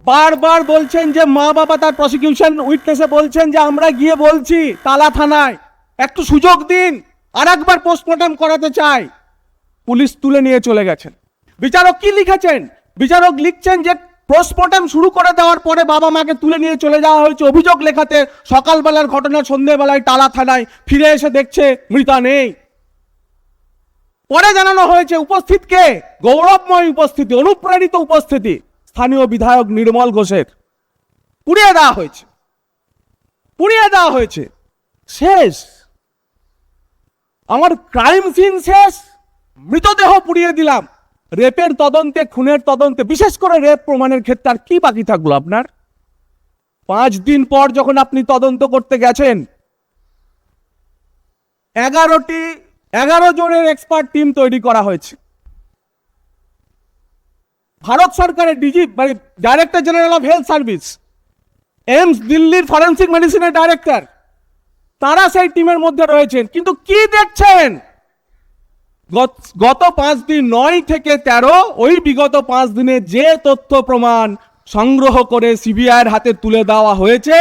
বারবার বলছেন যে মা বাবা, তার প্রসিকিউশন উইটনেসে বলছেন যে আমরা গিয়ে বলছি তালা থানায়, একটু সুযোগ দিন, আর একবার পোস্টমর্টম করাতে চাই। পুলিশ তুলে নিয়ে চলে গেছেন। বিচারক কি লিখেছেন? বিচারক লিখছেন যে পোস্টমর্টম শুরু করে দেওয়ার পরে বাবা মাকে তুলে নিয়ে চলে যাওয়া হয়েছে অভিযোগ লেখাতে। সকালবেলার ঘটনা সন্ধ্যেবেলায় টালা থানায়, ফিরে এসে দেখছে মৃতা নেই। পরে জানানো হয়েছে উপস্থিত কে? গৌরবময় উপস্থিতি, অনুপ্রাণিত উপস্থিতি স্থানীয় বিধায়ক নির্মল ঘোষের। পুড়িয়ে দেওয়া হয়েছে, পুড়িয়ে দেওয়া হয়েছে। শেষ, আমার ক্রাইম সিন শেষ, মৃতদেহ পুড়িয়ে দিলাম। রেপের তদন্তে, খুনের তদন্তে, বিশেষ করে রেপ প্রমাণের ক্ষেত্রে আর কি বাকি থাকলো আপনার? 5 দিন পর যখন আপনি তদন্ত করতে গেছেন, 11 জনের এক্সপার্ট টিম তৈরি করা হয়েছে। ভারত সরকারের ডিজি, মানে director general of health service, AIIMS দিল্লির ফরেন্সিক মেডিসিনের ডাইরেক্টর, তারা সেই টিমের মধ্যে রয়েছেন। কিন্তু কি দেখছেন? গত 5 দিন 9 থেকে 13, ওই বিগত 5 দিনে যে তথ্য প্রমাণ সংগ্রহ করে সিবিআইয়ের হাতে তুলে দেওয়া হয়েছে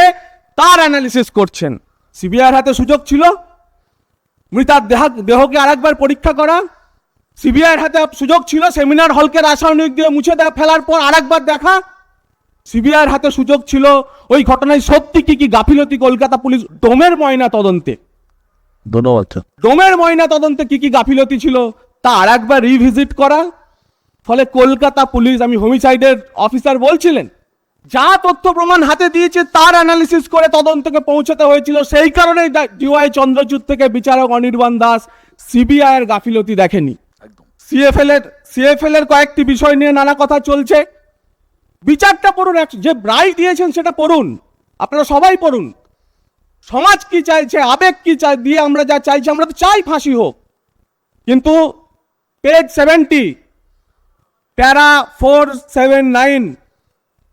তার অ্যানালিসিস করছেন। সিবিআইয়ের হাতে সুযোগ ছিল মৃতার দেহকে আরেকবার পরীক্ষা করা, সিবিআইয়ের হাতে সুযোগ ছিল সেমিনার হলকে রাসায়নিক দিয়ে মুছে ফেলার পর আরেকবার দেখা, সিবিআইয়ের হাতে সুযোগ ছিল ওই ঘটনায় সত্যি কি কি গাফিলতি কলকাতা পুলিশ ডোমের ময়না তদন্তে, ধন্যবাদ, ডোমের ময়না তদন্তে কি কি গাফিলতি ছিল তা আরেকবার রিভিজিট করা। ফলে কলকাতা পুলিশ, আমি হোমিসাইডের অফিসার বলছিলেন, যা তথ্য প্রমাণ হাতে দিয়েছে তার অ্যানালিসিস করে তদন্তকে পৌঁছাতে হয়েছিল। সেই কারণে ডিওয়াই চন্দ্রচূড় থেকে বিচারক অনির্বাণ দাস সিবিআইয়ের গাফিলতি দেখেনি। সিএফএল এর কয়েকটি বিষয় নিয়ে নানা কথা চলছে। বিচারটা পড়ুন, যে রায় দিয়েছেন সেটা পড়ুন, আপনারা সবাই পড়ুন। সমাজ কি চাইছে, আবেগ কি চাই, দিয়ে আমরা যা চাইছি, আমরা তো চাই ফাঁসি হোক। কিন্তু পেজ 70, প্যারা 479,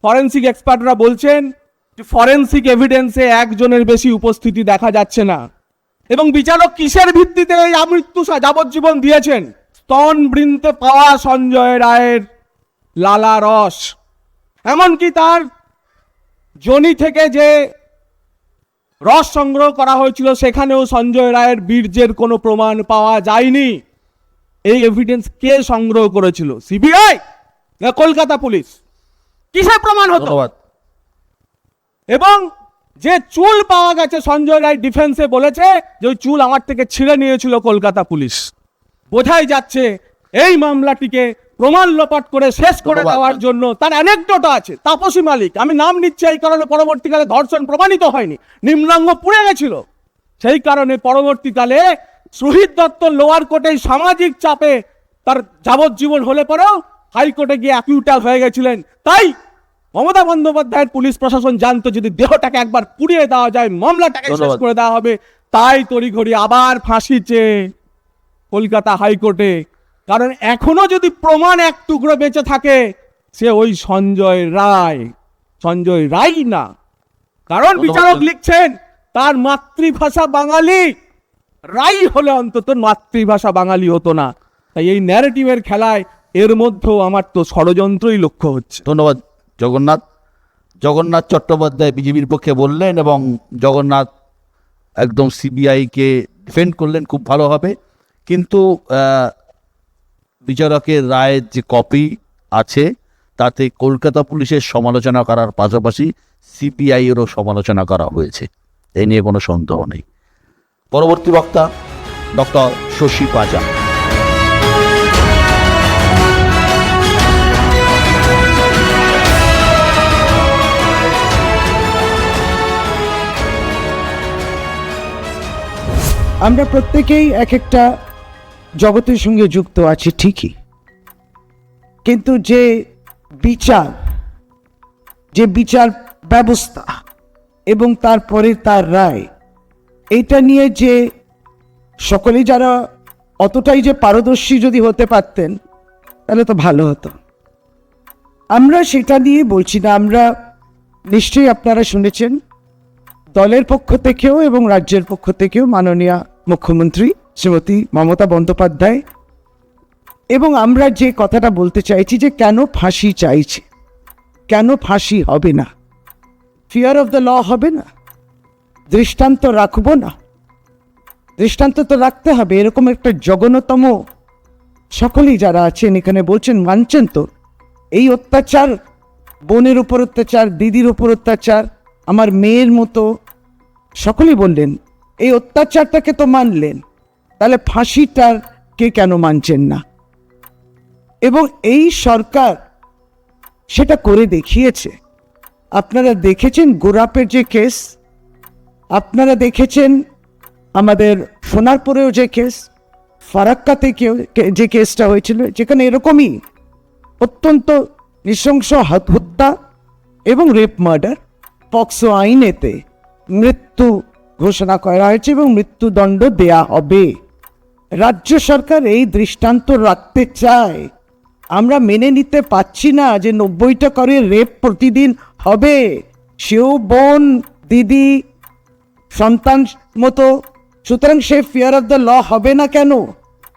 ফরেন্সিক এক্সপার্টরা বলছেন যে ফরেন্সিক এভিডেন্সে একজনের বেশি উপস্থিতি দেখা যাচ্ছে না। এবং বিচারক কিসের ভিত্তিতে এই আমৃত্যু যাবজ্জীবন দিয়েছেন? স্তন বৃন্তে পাওয়া সঞ্জয় রায়ের লালা রস, এমনকি তার যোনি থেকে যে রস সংগ্রহ করা হয়েছিল সেখানেও সঞ্জয় রায়ের বীর্যের কোনো প্রমাণ পাওয়া যায়নি। এই এভিডেন্স কে সংগ্রহ করেছিল? সিবিআই না কলকাতা পুলিশ? কিসের প্রমাণ হতো? এবং যে চুল পাওয়া গেছে, সঞ্জয় রায় ডিফেন্সে বলেছে যে ওই চুল আমার থেকে ছিঁড়ে নিয়েছিল কলকাতা পুলিশ। বোঝাই যাচ্ছে এই মামলাটিকে প্রমাণ লোপাট করে শেষ করে দেওয়ার জন্য তার অ্যানেকডোট আছে। তাপসী মালিক, আমি নাম নিচ্ছি এই কারণে, পরবর্তীকালে ধর্ষণ প্রমাণিত হয়নি, নিম্নাঙ্গ পুড়ে গেছিল, সেই কারণে পরবর্তীকালে সুহিত দত্ত লোয়ার কোর্টে সামাজিক চাপে তার যাবজ্জীবন হলে পরেও হাইকোর্টে গিয়ে অ্যাকিউটাল হয়ে গেছিলেন। তাই মমতা বন্দ্যোপাধ্যায়ের পুলিশ প্রশাসন জানতো যদি দেহটাকে একবার পুড়িয়ে দেওয়া যায় মামলাটাকে শেষ করে দেওয়া হবে, তাই তড়িঘড়ি আবার ফাঁসি চেয়ে কলকাতা হাইকোর্টে। কারণ এখনো যদি প্রমাণ এক টুকরো বেঁচে থাকে, সে ওই সঞ্জয় রায় না। কারণ বিচারক লিখছেন তার মাতৃভাষা বাঙালি, রাই হলে অন্তত মাতৃভাষা বাঙালি হতো না। তাই এই ন্যারেটিভের খেলায় এর মধ্যেও আমার তো ষড়যন্ত্রই লক্ষ্য হচ্ছে। ধন্যবাদ জগন্নাথ চট্টোপাধ্যায় বিজেপির পক্ষে বললেন এবং জগন্নাথ একদম সিবিআইকে ডিফেন্ড করলেন, খুব ভালো হবে। কিন্তু বিচারকের রায়ের যে কপি আছে তাতে কলকাতা পুলিশের সমালোচনা করার পাশাপাশি সিবিআইয়েরও সমালোচনা করা হয়েছে, এই নিয়ে কোনো সন্দেহ নেই। পরবর্তী বক্তা ডক্টর শশী পাজা। আমরা প্রত্যেকেই এক একটা জগতের সঙ্গে যুক্ত আছি ঠিকই, কিন্তু যে বিচার ব্যবস্থা এবং তারপরে তার রায়, এটা নিয়ে যে সকলেই যারা অতটাই যে পারদর্শী যদি হতে পারতেন তাহলে তো ভালো হতো। আমরা সেটা নিয়ে বলছি না। আমরা নিশ্চয়ই আপনারা শুনেছেন দলের পক্ষ থেকেও এবং রাজ্যের পক্ষ থেকেও মাননীয় মুখ্যমন্ত্রী শ্রীমতী মমতা বন্দ্যোপাধ্যায়, এবং আমরা যে কথাটা বলতে চাইছি যে কেন ফাঁসি চাইছে, কেন ফাঁসি হবে না, ফিয়ার অফ দ্য ল হবে না, দৃষ্টান্ত রাখবো না। দৃষ্টান্ত তো রাখতে হবে। এরকম একটা জঘন্যতম, সকলেই যারা আছেন এখানে বলছেন, মানছেন তো এই অত্যাচার, বোনের উপর অত্যাচার, দিদির উপর অত্যাচার, আমার মেয়ের মতো, সকলেই বললেন এই অত্যাচারটাকে তো মানলেন, তাহলে ফাঁসিটার কে কেন মানছেন না? এবং এই সরকার সেটা করে দেখিয়েছে। আপনারা দেখেছেন গোরাপের যে কেস, আপনারা দেখেছেন আমাদের সোনারপুরেও যে কেস, ফারাক্কাতে যে কেসটা হয়েছিল, যেখানে এরকমই অত্যন্ত নৃশংস হত্যা এবং রেপ মার্ডার, পক্সো আইনেতে মৃত্যু ঘোষণা করা হয়েছে এবং মৃত্যুদণ্ড দেয়া হবে। রাজ্য সরকার এই দৃষ্টান্ত রাখতে চায়। আমরা মেনে নিতে পারছি না যে 90টা করে রেপ প্রতিদিন হবে, সেও বোন, দিদি, সন্তান মতো। সুতরাং সে ফিয়ার অফ দ্য ল হবে না কেন?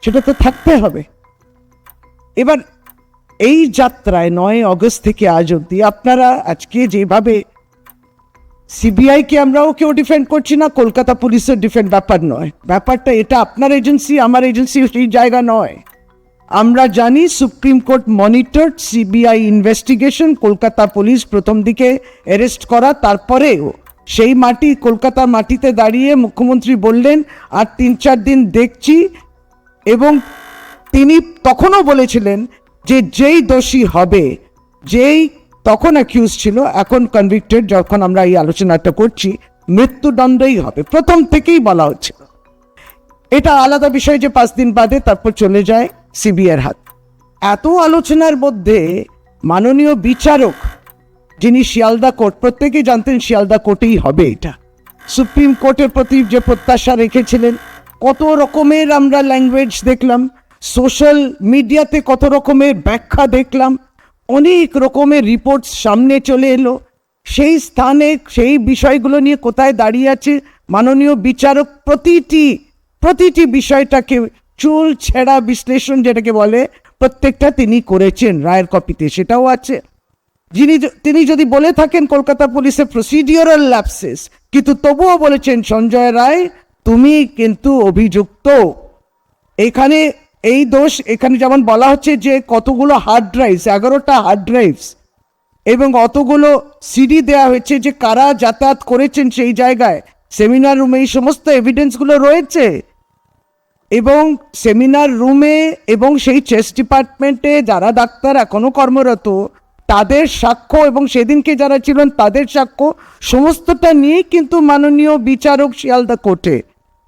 সেটা তো থাকতে হবে। এবার এই যাত্রায় 9 অগস্ট থেকে আজ অব্দি আপনারা আজকে যেভাবে সিবিআইকে আমরাও কেউ ডিফেন্ড করছি না, কলকাতা পুলিশের ডিফেন্ড ব্যাপার নয়, ব্যাপারটা এটা আপনার এজেন্সি, আমার এজেন্সি সেই জায়গা নয়। আমরা জানি supreme court monitored CBI investigation, Kolkata police প্রথম দিকে অ্যারেস্ট করা, তারপরেও সেই মাটি, কলকাতার মাটিতে দাঁড়িয়ে মুখ্যমন্ত্রী বললেন আর 3-4 দিন দেখছি, এবং তিনি তখনও বলেছিলেন যে যেই দোষী হবে, যেই তখন অ্যাকিউজ ছিল, এখন কনভিক্টেড, যখন আমরা এই আলোচনাটা করছি মৃত্যুদণ্ডই হবে, প্রথম থেকেই বলা হচ্ছিল। এটা আলাদা বিষয় যে 5 দিন বাদে তারপর চলে যায় সিবিআইয়ের হাত। এত আলোচনার মধ্যে মাননীয় বিচারক, যিনি শিয়ালদা কোর্ট, প্রত্যেকেই জানতেন শিয়ালদা কোর্টেই হবে এটা, সুপ্রিম কোর্টের প্রতি যে প্রত্যাশা রেখেছিলেন, কত রকমের আমরা ল্যাঙ্গুয়েজ দেখলাম, সোশ্যাল মিডিয়াতে কত রকমের ব্যাখ্যা দেখলাম, অনেক রকমের রিপোর্ট সামনে চলে এলো। সেই স্থানে সেই বিষয়গুলো নিয়ে কোথায় দাঁড়িয়ে আছে মাননীয় বিচারক, প্রতিটি বিষয়টাকে চুল ছেঁড়া বিশ্লেষণ যেটাকে বলে, প্রত্যেকটা তিনি করেছেন রায়ের কপিতে, সেটাও আছে। তিনি যদি বলে থাকেন কলকাতা পুলিশের প্রসিডিওরাল ল্যাপসেস, কিন্তু তবুও বলেছেন সঞ্জয় রায় তুমি কিন্তু অভিযুক্ত। এখানে এই দোষ, এখানে যেমন বলা হচ্ছে যে কতগুলো হার্ড ড্রাইভস, 11টা হার্ড ড্রাইভস এবং অতগুলো সিডি দেওয়া হয়েছে, যে কারা যাতায়াত করেছেন সেই জায়গায়, সেমিনার রুমে এই সমস্ত এভিডেন্সগুলো রয়েছে। এবং সেমিনার রুমে এবং সেই চেস্ট ডিপার্টমেন্টে যারা ডাক্তার এখনো কর্মরত, তাদের সাক্ষ্য এবং সেদিনকে যারা ছিলেন তাদের সাক্ষ্য, সমস্তটা নিয়ে কিন্তু মাননীয় বিচারক শিয়ালদা কোর্টে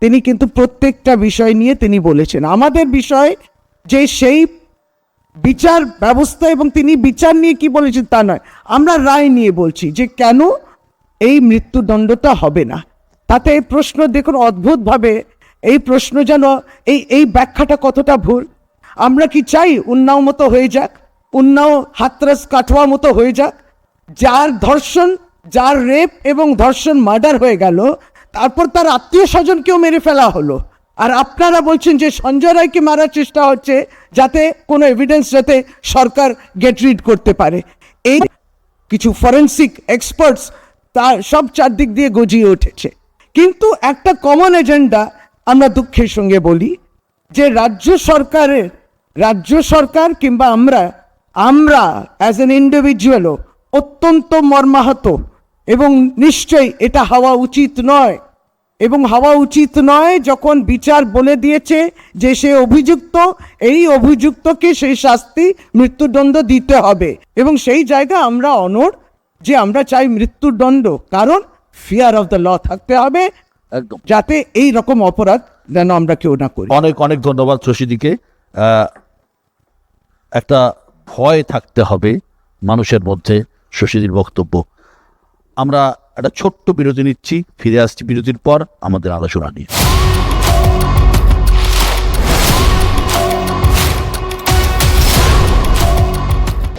তিনি কিন্তু প্রত্যেকটা বিষয় নিয়ে তিনি বলেছেন। আমাদের বিষয় যে সেই বিচার ব্যবস্থা, এবং তিনি বিচার নিয়ে কি বলেছেন তা নয়, আমরা রায় নিয়ে বলছি যে কেন এই মৃত্যুদণ্ডটা হবে না। তাতে এই প্রশ্ন দেখুন অদ্ভুতভাবে, এই প্রশ্ন যেন এই ব্যাখ্যাটা কতটা ভুল। আমরা কি চাই উন্নাও মতো হয়ে যাক, উন্নাও হাতরাস কাঠোয়া মতো হয়ে যাক, যার ধর্ষণ, যার রেপ এবং ধর্ষণ মার্ডার হয়ে গেল, তারপর তার আত্মীয় স্বজনকেও মেরে ফেলা হলো, আর আপনারা বলছেন যে সঞ্জয় রায়কে মারার চেষ্টা হচ্ছে যাতে কোনো এভিডেন্স যাতে সরকার গেট রিড করতে পারে। এই কিছু ফরেন্সিক এক্সপার্টস তার সব চারদিক দিয়ে গজিয়ে উঠেছে, কিন্তু একটা কমন এজেন্ডা আমরা দুঃখের সঙ্গে বলি যে রাজ্য সরকার কিংবা আমরা অ্যাজ এন ইন্ডিভিজুয়ালও অত্যন্ত মর্মাহত, এবং নিশ্চয়ই এটা হওয়া উচিত নয়। এবং হওয়া উচিত নয় যখন বিচার বলে দিয়েছে যে সে অভিযুক্ত, এই অভিযুক্তকে সেই শাস্তি মৃত্যুদণ্ড দিতে হবে। এবং সেই জায়গা আমরা অনড় যে আমরা চাই মৃত্যুদণ্ড, কারণ ফিয়ার অফ দ্য ল থাকতে হবে, যাতে এই রকম অপরাধ যেন আমরা কেউ না করি। অনেক অনেক ধন্যবাদ শশীদিকে। একটা ভয় থাকতে হবে মানুষের মধ্যে, শশীদির বক্তব্য। আমরা একটা ছোট্ট বিরতি নিচ্ছি, ফিরে আসছি বিরতির পর আমাদের আলোচনা নিয়ে।